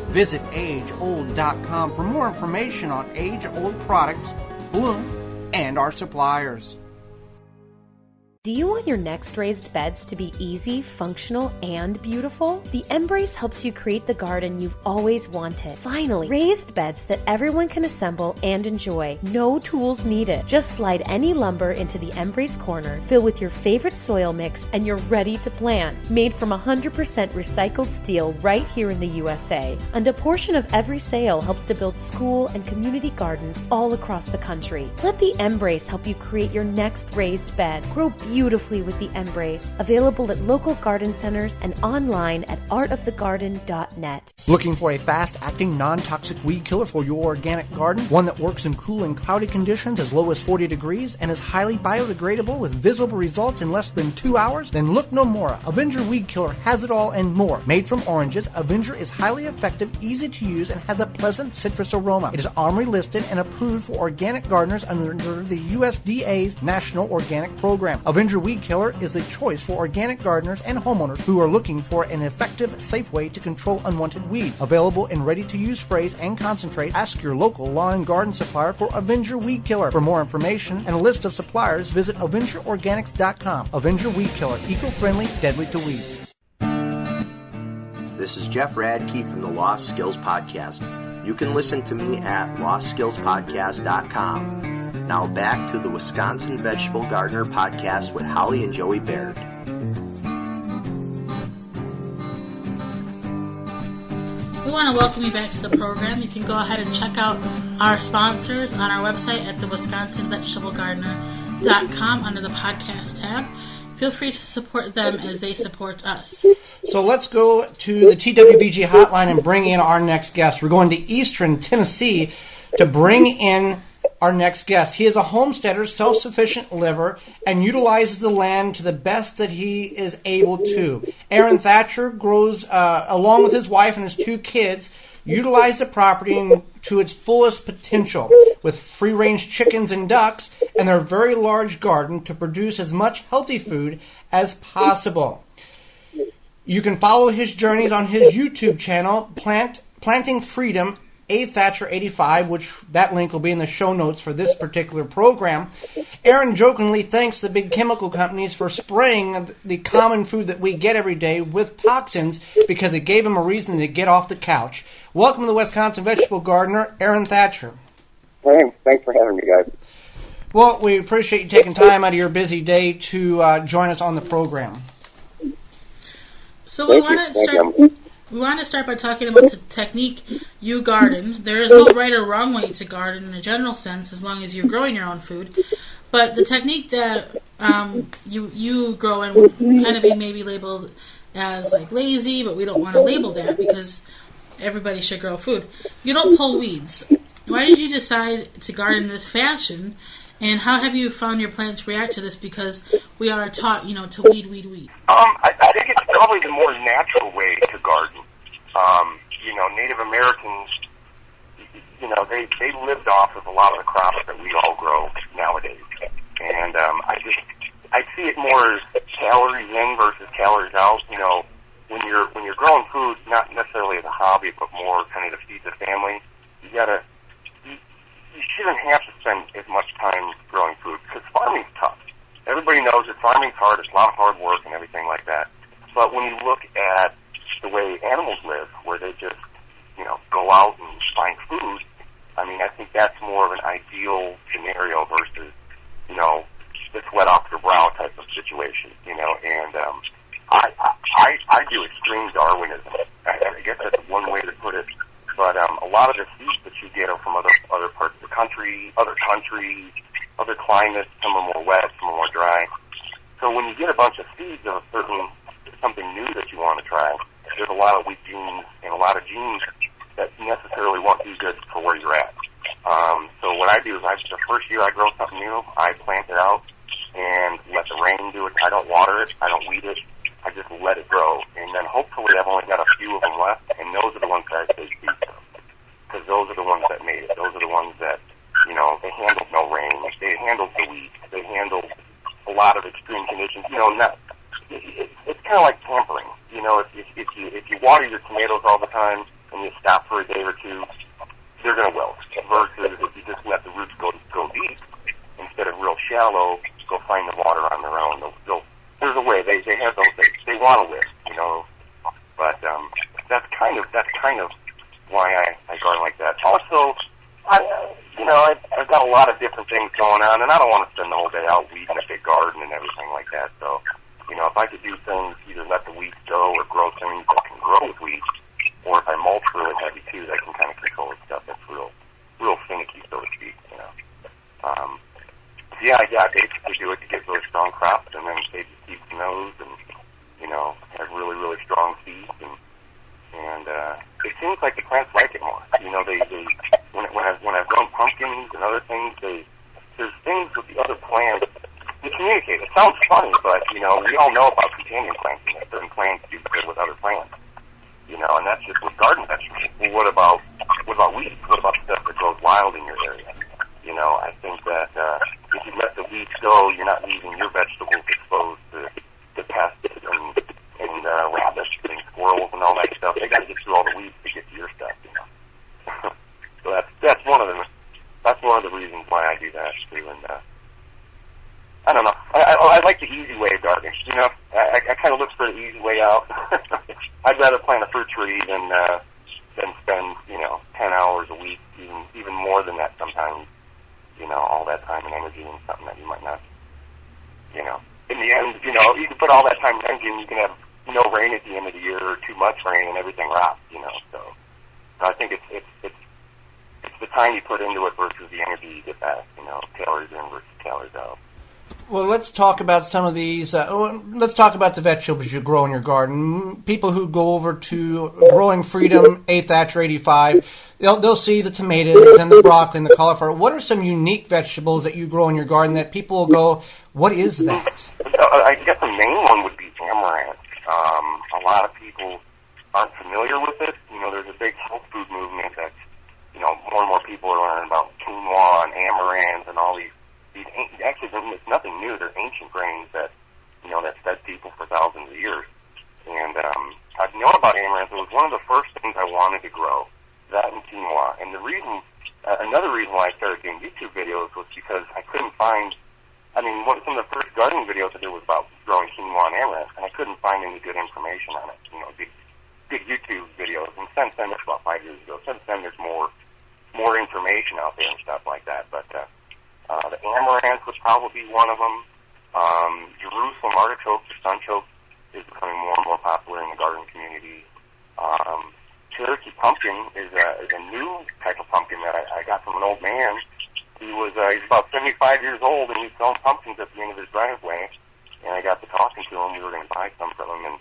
Visit ageold.com for more information on age-old products, Bloom, and our suppliers. Do you want your next raised beds to be easy, functional, and beautiful? The Embrace helps you create the garden you've always wanted. Finally, raised beds that everyone can assemble and enjoy. No tools needed. Just slide any lumber into the Embrace corner, fill with your favorite soil mix, and you're ready to plant. Made from 100% recycled steel right here in the USA. And a portion of every sale helps to build school and community gardens all across the country. Let the Embrace help you create your next raised bed. Grow beautifully with the Embrace. Available at local garden centers and online at artofthegarden.net. Looking for a fast-acting, non-toxic weed killer for your organic garden? One that works in cool and cloudy conditions as low as 40 degrees and is highly biodegradable with visible results in less than 2 hours? Then look no more. Avenger Weed Killer has it all and more. Made from oranges, Avenger is highly effective, easy to use, and has a pleasant citrus aroma. It is OMRI listed and approved for organic gardeners under the USDA's National Organic Program. Avenger Avenger Weed Killer is a choice for organic gardeners and homeowners who are looking for an effective, safe way to control unwanted weeds. Available in ready-to-use sprays and concentrate, ask your local lawn and garden supplier for Avenger Weed Killer. For more information and a list of suppliers, visit AvengerOrganics.com. Avenger Weed Killer, eco-friendly, deadly to weeds. This is Jeff Radke from the Lost Skills Podcast. You can listen to me at lostskillspodcast.com. Now back to the Wisconsin Vegetable Gardener Podcast with Holly and Joey Baird. We want to welcome you back to the program. You can go ahead and check out our sponsors on our website at the WisconsinVegetableGardener.com under the podcast tab. Feel free to support them as they support us. So let's go to the TWVG hotline and bring in our next guest. We're going to Eastern Tennessee to bring in our next guest. He is a homesteader, self-sufficient liver, and utilizes the land to the best that he is able to. Aaron Thatcher grows, along with his wife and his 2 kids, utilize the property to its fullest potential with free-range chickens and ducks and their very large garden to produce as much healthy food as possible. You can follow his journeys on his YouTube channel, Planting Freedom, A Thatcher 85, which that link will be in the show notes for this particular program. Aaron jokingly thanks the big chemical companies for spraying the common food that we get every day with toxins because it gave him a reason to get off the couch. Welcome to the Wisconsin Vegetable Gardener, Aaron Thatcher. Hey, thanks for having me, guys. Well, we appreciate you taking time out of your busy day to join us on the program. So we want to start by talking about the technique you garden. There is no right or wrong way to garden in a general sense, as long as you're growing your own food. But the technique that you grow in would kind of be maybe labeled as like lazy, but we don't want to label that because everybody should grow food. You don't pull weeds. Why did you decide to garden in this fashion? And how have you found your plants react to this? Because we are taught, to weed. I think it's probably the more natural way to garden. Native Americans, they lived off of a lot of the crops that we all grow nowadays. And I see it more as calories in versus calories out. When you're growing food, not necessarily as a hobby, but more kind of to feed the family, you shouldn't have to spend as much time growing food because farming's tough. Everybody knows that farming's hard. It's a lot of hard work and everything like that. But when you look at the way animals live, where they just, go out and find food, I think that's more of an ideal scenario versus, the sweat off your brow type of situation, and I do extreme Darwinism. I guess that's one way to put it. But a lot of the seeds that you get are from other parts of the country, other countries, other climates. Some are more wet, some are more dry. So when you get a bunch of seeds of something new that you want to try, there's a lot of weak genes and a lot of genes that necessarily won't be good for where you're at. So what I do is the first year I grow something new, I plant it out and let the rain do it. I don't water it. I don't weed it. I just let it grow. And then hopefully I've only got a few of them left, and those are the ones that I say seeds from. Because those are the ones that made it. Those are the ones that, they handled no rain. They handled the wheat. They handled a lot of extreme conditions. It's kind of like tampering. If you water your tomatoes all the time and you stop for a day or two, they're going to wilt. Versus if you just let the roots go deep instead of real shallow, go find the water on their own. There's a way they have those. They want to live, But that's kind of why I garden like that. Also, I've got a lot of different things going on, and I don't want to spend the whole day out weeding a big garden and everything like that. So, if I could do things, either let the weeds go or grow things that can grow with weeds, or if I mulch really heavy too, that can kind of control the stuff that's real finicky, so to speak. I basically do it to get really strong crops, and then save the seeds from those, and have really, really strong seeds, and it seems like the plants like it more. When I've grown pumpkins and other things, there's things with the other plants. They communicate. It sounds funny, but we all know about companion planting. That certain plants do good with other plants. And that's just with garden vegetables. Well, what about weeds? What about stuff that grows wild in your area? I think that if you let the weeds go, you're not leaving your vegetables best too. And I don't know. I like the easy way of gardening. You know, I kind of look for the easy way out. I'd rather plant a fruit tree than spend 10 hours a week, even more than that sometimes. All that time and energy in something that you might not. In the end, you can put all that time and energy, and you can have no rain at the end of the year or too much rain, and everything rots. So I think it's the time you put into it versus the energy you get back. Calories in versus calories out. Well, let's talk about some of these. Let's talk about the vegetables you grow in your garden. People who go over to Growing Freedom, Thatcher 85, they'll see the tomatoes and the broccoli and the cauliflower. What are some unique vegetables that you grow in your garden that people will go, what is that? I guess the main one would be amaranth. A lot of people aren't familiar with it. There's a big health food movement that, more and more people are learning about quinoa and amaranth and all these actually, it's nothing new. They're ancient grains that, that fed people for thousands of years. And I've known about amaranth. It was one of the first things I wanted to grow, that and quinoa. And another reason why I started doing YouTube videos was because I couldn't find, some of the first gardening videos I did was about growing quinoa and amaranth, and I couldn't find any good information on it, big YouTube videos. And since then, that's about 5 years ago. Since then, there's more information out there and stuff like that. But the amaranth was probably one of them. Jerusalem artichoke, the sunchoke, is becoming more and more popular in the garden community. Cherokee pumpkin is a new type of pumpkin that I got from an old man. He's about 75 years old, and he's selling pumpkins at the end of his driveway. And I got to talking to him. We were going to buy some from him, and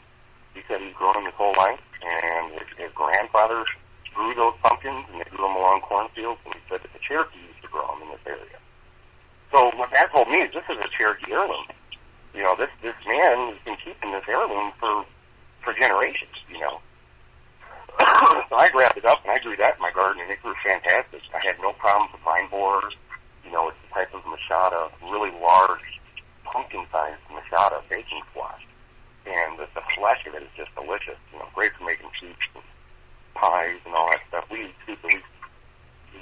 he said he's grown them his whole life. And his grandfather grew those pumpkins, and they grew them along cornfields. And he said that the Cherokee used to grow them in this area. So what that told me is this is a Cherokee heirloom. This man has been keeping this heirloom for generations. So I grabbed it up and I grew that in my garden, and it grew fantastic. I had no problems with vine borers. It's the type of machada, really large, pumpkin-sized machada baking squash, and the flesh of it is just delicious. Great for making soups and pies and all that stuff. We eat soup at least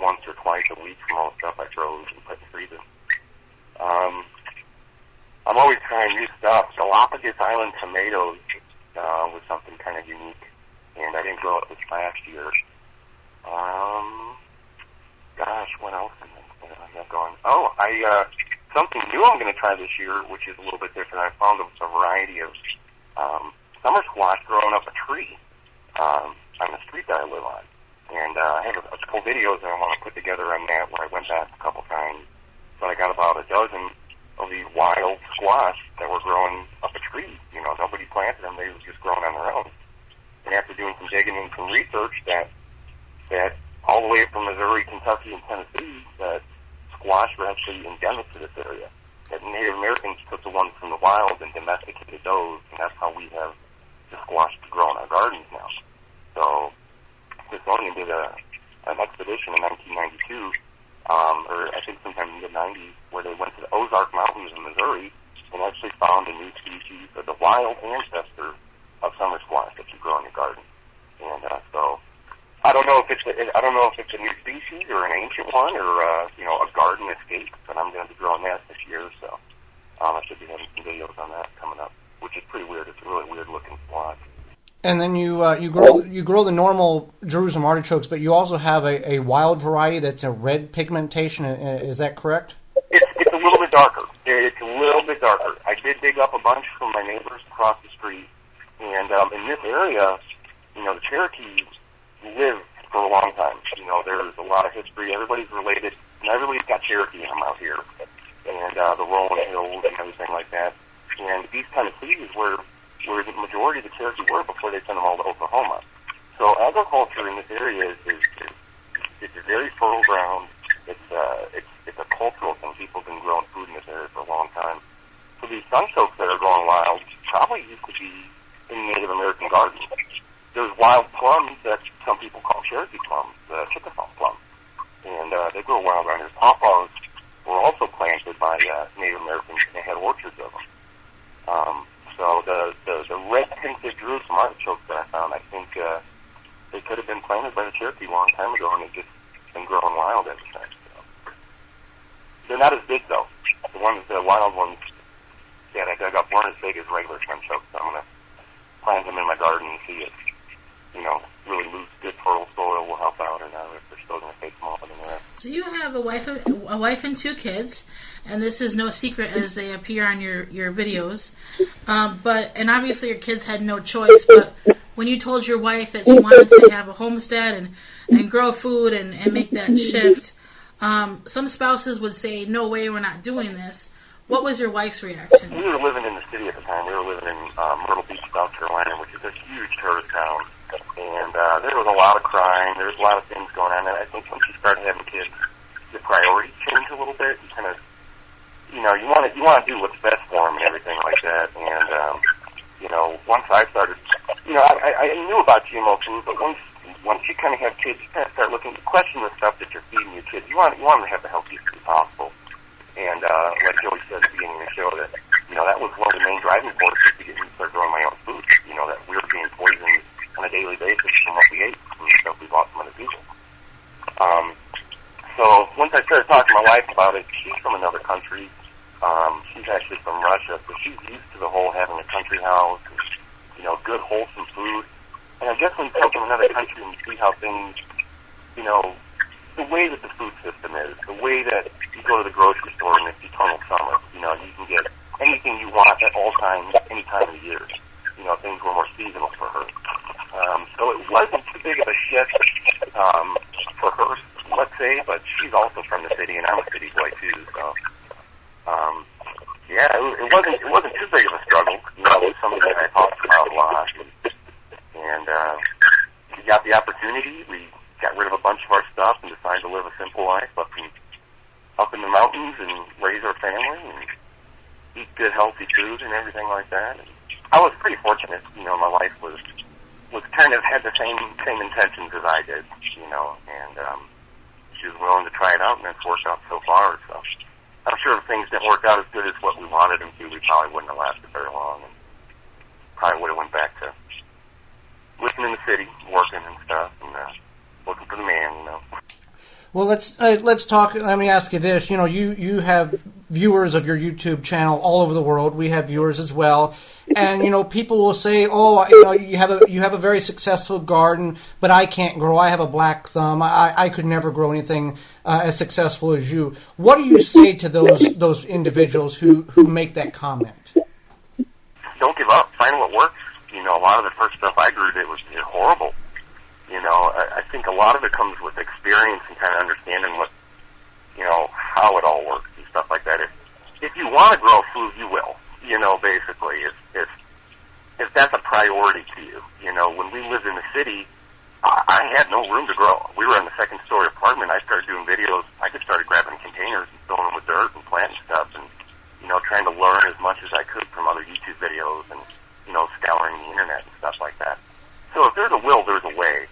once or twice a week from all the stuff I froze and put in the freezer. I'm always trying new stuff. Galapagos Island tomatoes was something kind of unique, and I didn't grow it this last year. What else am I going? Something new I'm going to try this year, which is a little bit different. I found a variety of summer squash growing up a tree on the street that I live on. And I have a couple videos that I want to put together on that, where I went back a couple times. But I got about a dozen of these wild squash that were growing up a tree. Nobody planted them; they were just growing on their own. And after doing some digging and some research, that all the way from Missouri, Kentucky, and Tennessee, that squash were actually endemic to this area. That Native Americans took the ones from the wild and domesticated those, and that's how we have the squash to grow in our gardens now. So Smithsonian did an expedition in 1992. Or I think sometime in the mid-90s, where they went to the Ozark Mountains in Missouri and actually found a new species of the wild ancestor of summer squash that you grow in your garden. And so I don't know if it's a new species or an ancient one or a garden escape, but I'm going to be growing that this year. So I should be having some videos on that coming up, which is pretty weird. It's a really weird looking squash. And then you grow the normal Jerusalem artichokes, but you also have a wild variety that's a red pigmentation. Is that correct? It's a little bit darker. It's a little bit darker. I did dig up a bunch from my neighbors across the street, and in this area, the Cherokees lived for a long time. There's a lot of history. Everybody's related, and everybody's got Cherokee in them out here, and the rolling hills and everything like that. And these kind of cities where the majority of the Cherokee were before they sent them all to Oklahoma. So agriculture in this area is very fertile ground. It's a cultural thing. People have been growing food in this area for a long time. So these sunchokes that are growing wild probably used to be in Native American gardens. There's wild plums that some people call Cherokee plums, the Chickasaw plum, and they grow wild around here. Pawpaws were also planted by Native Americans, and they had orchards of them. So the red-tinted Jerusalem artichokes that I found, I think they could have been planted by the Cherokee a long time ago, and they've just been growing wild ever since. So. They're not as big though. The wild ones, yeah, they dug up, weren't as big as regular sunchokes. So I'm gonna plant them in my garden and see if, really loose, good fertile soil will help out, or not, if they're still gonna take them off in the rest. So you have a wife and 2 kids, and this is no secret as they appear on your videos. And obviously your kids had no choice. But when you told your wife that she wanted to have a homestead and grow food and make that shift, some spouses would say, "No way, we're not doing this." What was your wife's reaction? We were living in the city at the time. We were living in Myrtle Beach, South Carolina, which is a huge tourist town. And there was a lot of crime. There was a lot of things going on. And I think when she started having kids, the priorities changed a little bit. You kind of, you want to do what's best for them and everything like that. And once I started, I knew about GMO food, but once you kind of have kids, you kind of start looking to question the stuff that you're feeding your kids. You want them to have the healthiest food possible. And like Joey said at the beginning of the show, that that was one of the main driving forces to get me to start growing my own food. That we were being poisoned on a daily basis from what we ate and stuff we bought from other people. So once I started talking to my wife about it, she's from another country. She's actually from Russia, so she's used to the whole having a country house and, good wholesome food. And I guess when you come from another country and you see how things, the way that the food system is, the way that you go to the grocery store in this eternal summer, you can get anything you want at all times, any time of the year. Things were more seasonal for her. So it wasn't too big of a shift for her, let's say, but she's also from the city, and I'm a city boy too. So, it wasn't too big of a struggle. It was something that I talked about a lot, and we got the opportunity. We got rid of a bunch of our stuff and decided to live a simple life up in the mountains and raise our family and eat good, healthy food and everything like that. And I was pretty fortunate. My wife was kind of had the same intentions as I did, and she was willing to try it out, and it's worked out so far. So I'm sure if things didn't work out as good as what we wanted them to, we probably wouldn't have lasted very long, and probably would have went back to living in the city, working and stuff, and looking for the man, Well, let's talk. Let me ask you this. You have viewers of your YouTube channel all over the world. We have viewers as well, and people will say, "Oh, you have a very successful garden, but I can't grow. I have a black thumb. I could never grow anything as successful as you." What do you say to those individuals who make that comment? Don't give up. Find what works. A lot of the first stuff I grew, it was horrible. I think a lot of it comes with experience and kind of understanding what, how it all works and stuff like that. If you want to grow food, you will. Basically, if that's a priority to you. When we lived in the city, I had no room to grow. We were in the second-story apartment. I started doing videos. I just started grabbing containers and filling them with dirt and planting stuff, and trying to learn as much as I could from other YouTube videos and scouring the internet and stuff like that. So if there's a will, there's a way.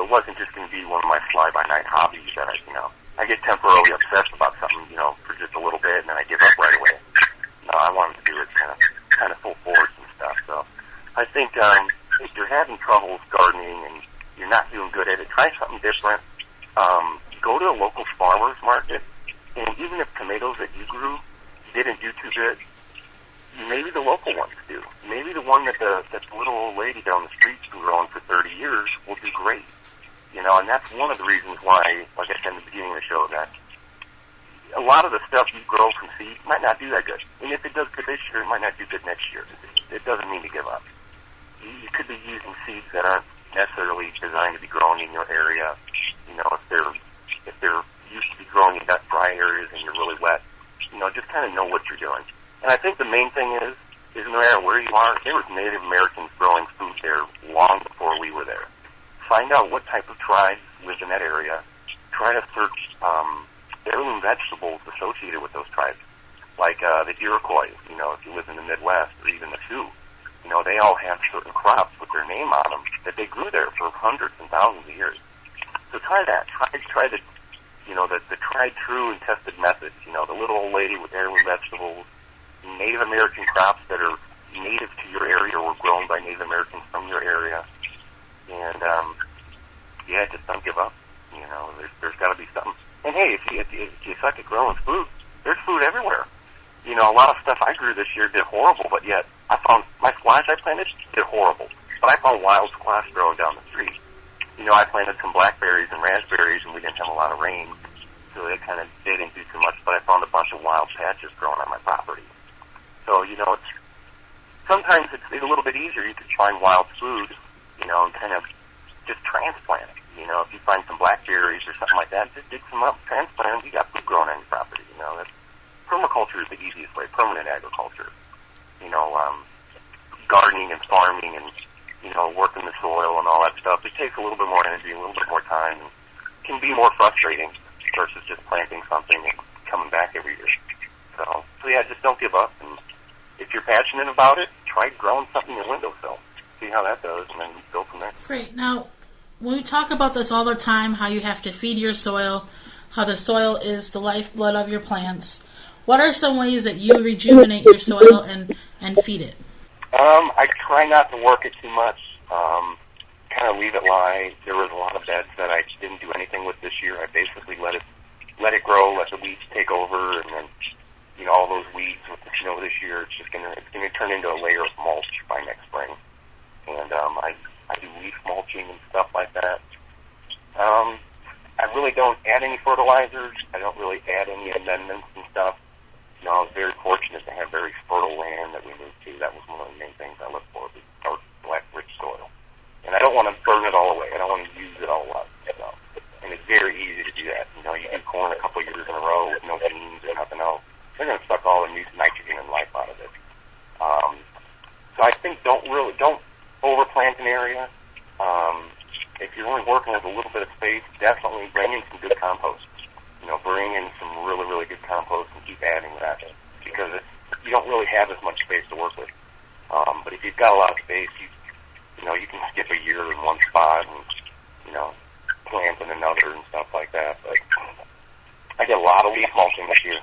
It wasn't just going to be one of my fly-by-night hobbies that I get temporarily obsessed about something, for just a little bit, and then I give up right away. No, I wanted to do it kind of full force and stuff. So I think if you're having troubles gardening and you're not doing good at it, try something different. Go to a local farmer's market, and even if tomatoes that you grew didn't do too good, maybe the local ones do. Maybe the one that the little old lady down the street's been growing for 30 years will do great. And that's one of the reasons why, like I said in the beginning of the show, that a lot of the stuff you grow from seed might not do that good. And if it does good this year, it might not do good next year. It doesn't mean to give up. You could be using seeds that aren't necessarily designed to be grown in your area. If they're used to be growing in that dry areas and you're really wet, just kind of know what you're doing. And I think the main thing is no matter where you are, there was Native Americans growing food there long before we were there. Find out what type of tribes lived in that area. Try to search heirloom vegetables associated with those tribes, like the Iroquois, if you live in the Midwest, or even the Sioux. They all have certain crops with their name on them that they grew there for hundreds and thousands of years. So try that. Try the tried, true, and tested methods. The little old lady with heirloom vegetables, Native American crops that are native to your area or grown by Native Americans from your area. And, just don't give up. There's got to be something. And hey, if you suck at growing food, there's food everywhere. You know, a lot of stuff I grew this year did horrible, but yet I found my squash I planted did horrible. But I found wild squash growing down the street. You know, I planted some blackberries and raspberries, and we didn't have a lot of rain, so they didn't do too much. But I found a bunch of wild patches growing on my property. So, you know, sometimes it's a little bit easier. You can find wild food, you know, and kind of just transplant it. You know, if you find some blackberries or something like that, just dig some up, transplant them. You got food growing on your property. You know, permaculture is the easiest way. Permanent agriculture. You know, gardening and farming and, you know, working the soil and all that stuff. It takes a little bit more energy, a little bit more time, and can be more frustrating versus just planting something and coming back every year. So yeah, just don't give up. And if you're passionate about it, try growing something in your windowsill. See how that does, and then go from there. Great. Now, we talk about this all the time, how you have to feed your soil, how the soil is the lifeblood of your plants. What are some ways that you rejuvenate your soil and feed it? I try not to work it too much. Kind of leave it lie. There was a lot of beds that I didn't do anything with this year. I basically let it grow, let the weeds take over, and then, you know, all those weeds with the snow this year, it's gonna turn into a layer of mulch by next spring. And I do leaf mulching and stuff like that. I really don't add any fertilizers. I don't really add any amendments and stuff. You know, I was very fortunate to have very fertile land that we moved to. That was one of the main things I looked for, was our black, rich soil. And I don't want to burn it all away. I don't want to use it all up. You know? And it's very easy to do that. You know, you do corn a couple of years in a row with no beans or nothing else. They're going to suck all the nitrogen and life out of it. So I think don't overplant an area. If you're only working with a little bit of space, definitely bring in some good compost. You know, bring in some really, really good compost and keep adding that, because you don't really have as much space to work with. But if you've got a lot of space, you know, you can skip a year in one spot and, you know, plant in another and stuff like that. But I did a lot of leaf mulching this year.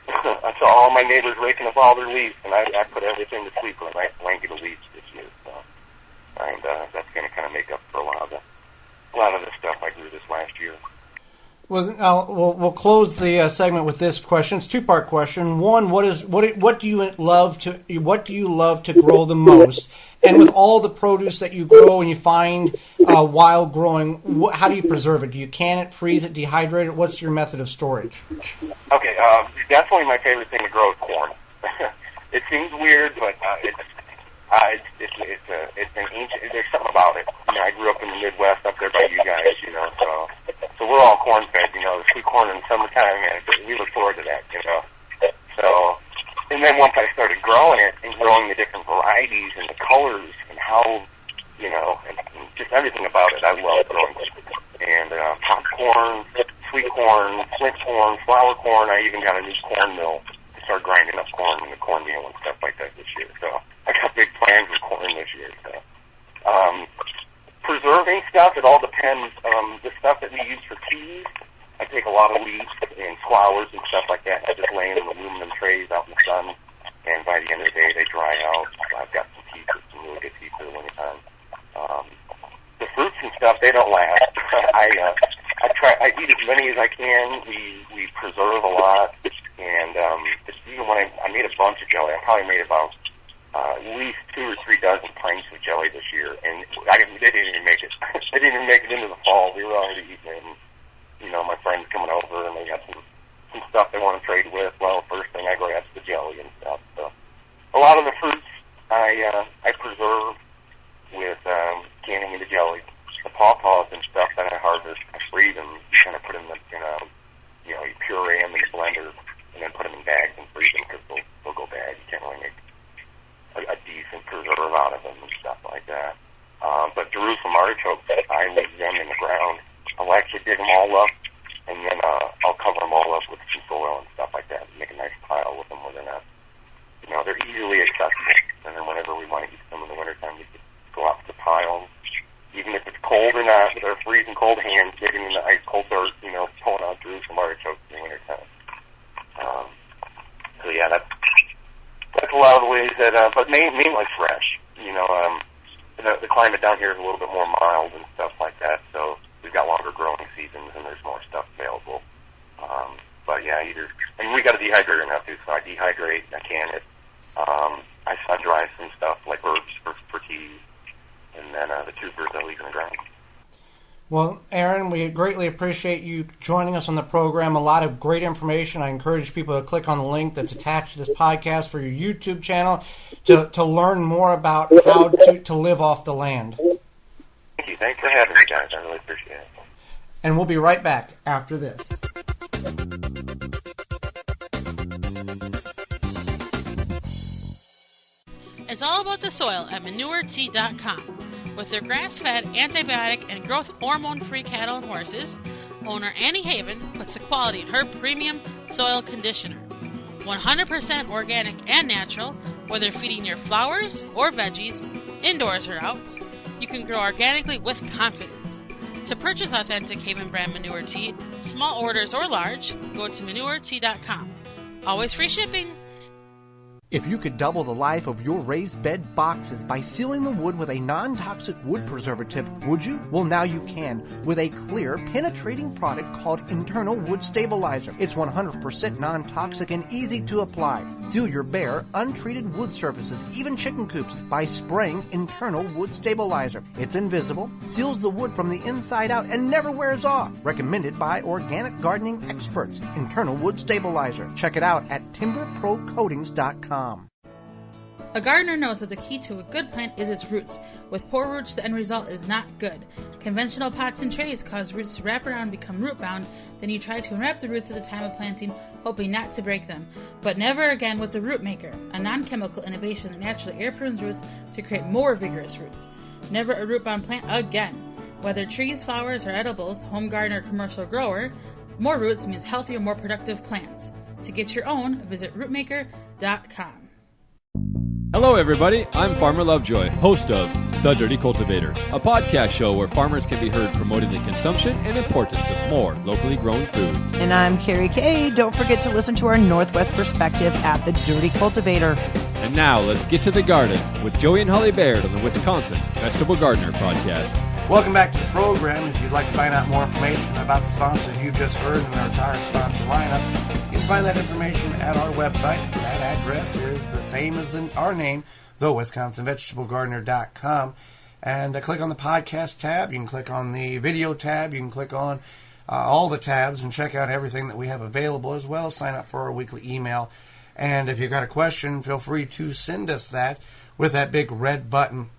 I saw all my neighbors raking up all their leaves, and I put everything to sleep with a nice blanket of leaves this year. So, and that's going to kind of make up for a lot of the stuff I grew this last year. Well, we'll close the segment with this question. It's a two-part question. One, what do you love to grow the most? And with all the produce that you grow and you find while growing, how do you preserve it? Do you can it, freeze it, dehydrate it? What's your method of storage? Okay, definitely my favorite thing to grow is corn. It seems weird, but it's an ancient. There's something about it. You know, I grew up in the Midwest, up there by you guys. You know, so we're all corn fed. You know, the sweet corn in the summertime, and we look forward to that. You know, so. And then once I started growing it and growing the different varieties and the colors and how, you know, and just everything about it, I love growing it. And popcorn, sweet corn, flint corn, flour corn. I even got a new corn mill to start grinding up corn in the cornmeal and stuff like that this year. So I got big plans with corn this year. So preserving stuff, it all depends. The stuff that we use for teas, I take a lot of leaves and flowers and stuff like that. I just lay them in aluminum trays out in the sun, and by the end of the day, they dry out. I've got some tea, some really good tea for the winter time. The fruits and stuff, they don't last. I eat as many as I can. We preserve a lot, and even when I made a bunch of jelly, I probably made about at least 2 or 3 dozen pints of jelly this year, and they didn't even make it. They didn't even make it into the fall. We were already eating it. And, you know, my friends coming over, and they got some stuff they want to trade with. Well, first thing I grab is the jelly and stuff. So a lot of the fruits I preserve with canning into jelly. The pawpaws and stuff that I harvest, I freeze them. You kind of put them in a, you know, you puree them in a blender, and then put them in bags and freeze them because they'll go bad. You can't really make a decent preserve out of them and stuff like that. But Jerusalem artichokes, I leave them in the ground. I'll actually dig them all up, and then I'll cover them all up with some soil and stuff like that and make a nice pile with them where they're not, you know, they're easily accessible. And then whenever we want to eat them in the wintertime, we just go out to the pile, even if it's cold or not, with our freezing cold hands, digging in the ice cold dirt, you know, pulling out Jerusalem artichokes in the wintertime. So yeah, that's a lot of the ways that, but mainly fresh. You know, the climate down here is a little bit more mild and stuff like that, so we've got longer growing seasons and there's more stuff available. and we got a dehydrator now too, so I dehydrate, I can it. I sun dry some stuff like herbs for tea, and then the tubers I leave in the ground. Well, Aaron, we greatly appreciate you joining us on the program. A lot of great information. I encourage people to click on the link that's attached to this podcast for your YouTube channel to learn more about how to live off the land. Thank you. Thanks for having me, guys. I really appreciate it. And we'll be right back after this. It's all about the soil at ManureT.com. With their grass-fed, antibiotic, and growth hormone-free cattle and horses, owner Annie Haven puts the quality in her premium soil conditioner. 100% organic and natural, whether feeding your flowers or veggies, indoors or out, you can grow organically with confidence. To purchase authentic Haven brand Manure Tea, small orders or large, go to ManureT.com. Always free shipping. If you could double the life of your raised bed boxes by sealing the wood with a non-toxic wood preservative, would you? Well, now you can with a clear, penetrating product called Internal Wood Stabilizer. It's 100% non-toxic and easy to apply. Seal your bare, untreated wood surfaces, even chicken coops, by spraying Internal Wood Stabilizer. It's invisible, seals the wood from the inside out, and never wears off. Recommended by organic gardening experts. Internal Wood Stabilizer. Check it out at timberprocoatings.com. A gardener knows that the key to a good plant is its roots. With poor roots, the end result is not good. Conventional pots and trays cause roots to wrap around and become root-bound. Then you try to unwrap the roots at the time of planting, hoping not to break them. But never again with the Root Maker, a non-chemical innovation that naturally air prunes roots to create more vigorous roots. Never a root-bound plant again. Whether trees, flowers, or edibles, home garden or commercial grower, more roots means healthier, more productive plants. To get your own, visit rootmaker.com. Hello, everybody. I'm Farmer Lovejoy, host of The Dirty Cultivator, a podcast show where farmers can be heard promoting the consumption and importance of more locally grown food. And I'm Carrie Kay. Don't forget to listen to our Northwest perspective at The Dirty Cultivator. And now, let's get to the garden with Joey and Holly Baird on the Wisconsin Vegetable Gardener Podcast. Welcome back to the program. If you'd like to find out more information about the sponsors you've just heard in our entire sponsor lineup, you can find that information at our website. That address is the same as our name, thewisconsinvegetablegardener.com. And click on the podcast tab. You can click on the video tab. You can click on all the tabs and check out everything that we have available, as well as sign up for our weekly email. And if you've got a question, feel free to send us that with that big red button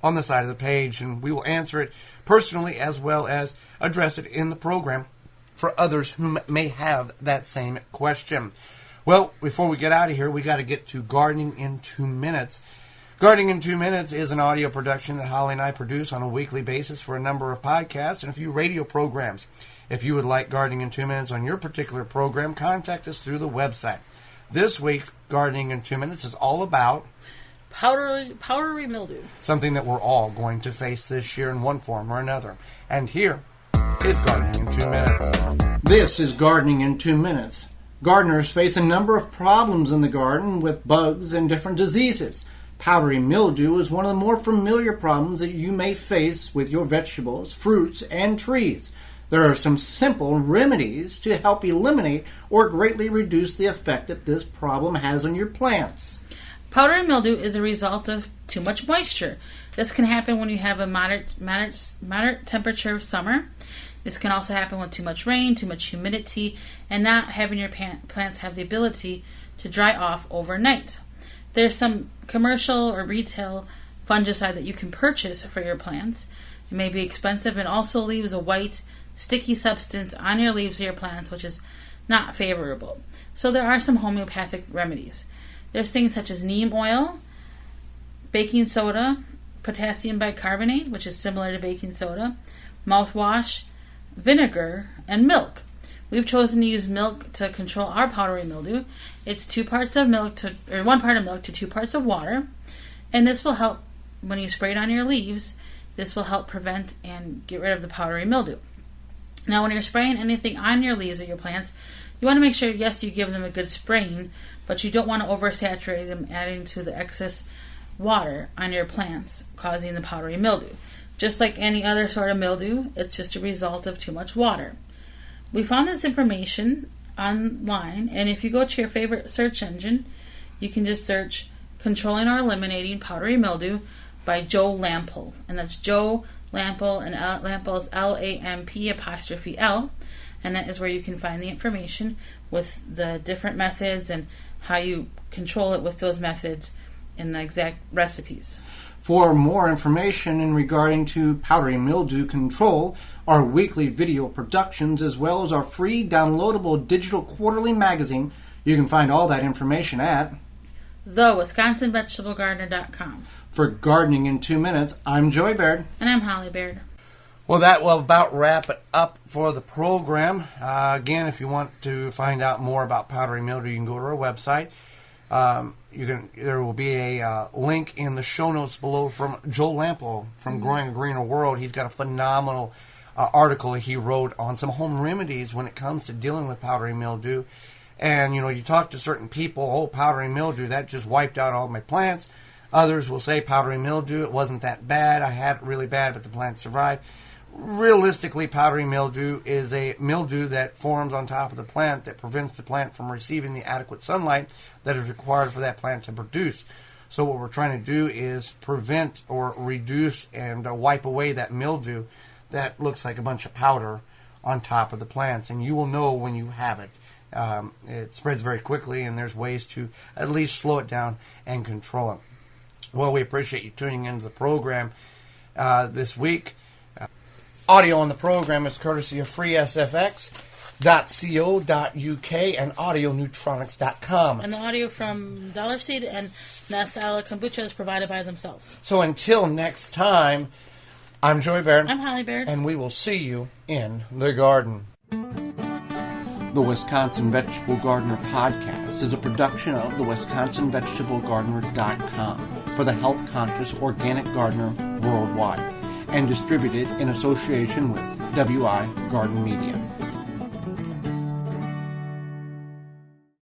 on the side of the page, and we will answer it personally as well as address it in the program for others who may have that same question. Well, before we get out of here, we got to get to Gardening in 2 Minutes. Gardening in 2 Minutes is an audio production that Holly and I produce on a weekly basis for a number of podcasts and a few radio programs. If you would like Gardening in 2 Minutes on your particular program, contact us through the website. This week's Gardening in 2 Minutes is all about powdery mildew. Something that we're all going to face this year in one form or another. And here is Gardening in 2 Minutes. This is Gardening in 2 Minutes. Gardeners face a number of problems in the garden with bugs and different diseases. Powdery mildew is one of the more familiar problems that you may face with your vegetables, fruits, and trees. There are some simple remedies to help eliminate or greatly reduce the effect that this problem has on your plants. Powdery mildew is a result of too much moisture. This can happen when you have a moderate temperature summer. This can also happen with too much rain, too much humidity, and not having your plants have the ability to dry off overnight. There's some commercial or retail fungicide that you can purchase for your plants. It may be expensive and also leaves a white, sticky substance on your leaves of your plants, which is not favorable. So there are some homeopathic remedies. There's things such as neem oil, baking soda, potassium bicarbonate, which is similar to baking soda, mouthwash, vinegar, and milk. We've chosen to use milk to control our powdery mildew. It's 1 part of milk to 2 parts of water, and this will help when you spray it on your leaves. This will help prevent and get rid of the powdery mildew. Now, when you're spraying anything on your leaves of your plants, you want to make sure, yes, you give them a good spraying, but you don't want to oversaturate them, adding to the excess water on your plants, causing the powdery mildew. Just like any other sort of mildew, it's just a result of too much water. We found this information online, and if you go to your favorite search engine, you can just search Controlling or Eliminating Powdery Mildew by Joe Lampel. And that's Joe Lampel, and Lampel is Lamp''L. And that is where you can find the information with the different methods and how you control it with those methods and the exact recipes. For more information in regarding to powdery mildew control, our weekly video productions, as well as our free downloadable digital quarterly magazine, you can find all that information at thewisconsinvegetablegardener.com. For Gardening in 2 Minutes, I'm Joey Baird. And I'm Holly Baird. Well, that will about wrap it up for the program. Again, if you want to find out more about powdery mildew, you can go to our website. There will be a link in the show notes below from Joe Lampel from Growing a Greener World. He's got a phenomenal article he wrote on some home remedies when it comes to dealing with powdery mildew. And, you talk to certain people, powdery mildew, that just wiped out all my plants. Others will say powdery mildew, it wasn't that bad. I had it really bad, but the plants survived. Realistically, powdery mildew is a mildew that forms on top of the plant that prevents the plant from receiving the adequate sunlight that is required for that plant to produce. So what we're trying to do is prevent or reduce and wipe away that mildew that looks like a bunch of powder on top of the plants. And you will know when you have it. It spreads very quickly, and there's ways to at least slow it down and control it. Well, we appreciate you tuning into the program this week. Audio on the program is courtesy of freesfx.co.uk and audioneutronics.com. And the audio from Dollar Seed and Nasala Kombucha is provided by themselves. So until next time, I'm Joey Baird. I'm Holly Baird. And we will see you in the garden. The Wisconsin Vegetable Gardener Podcast is a production of the WisconsinVegetableGardener.com for the health-conscious organic gardener worldwide, and distributed in association with WI Garden Media.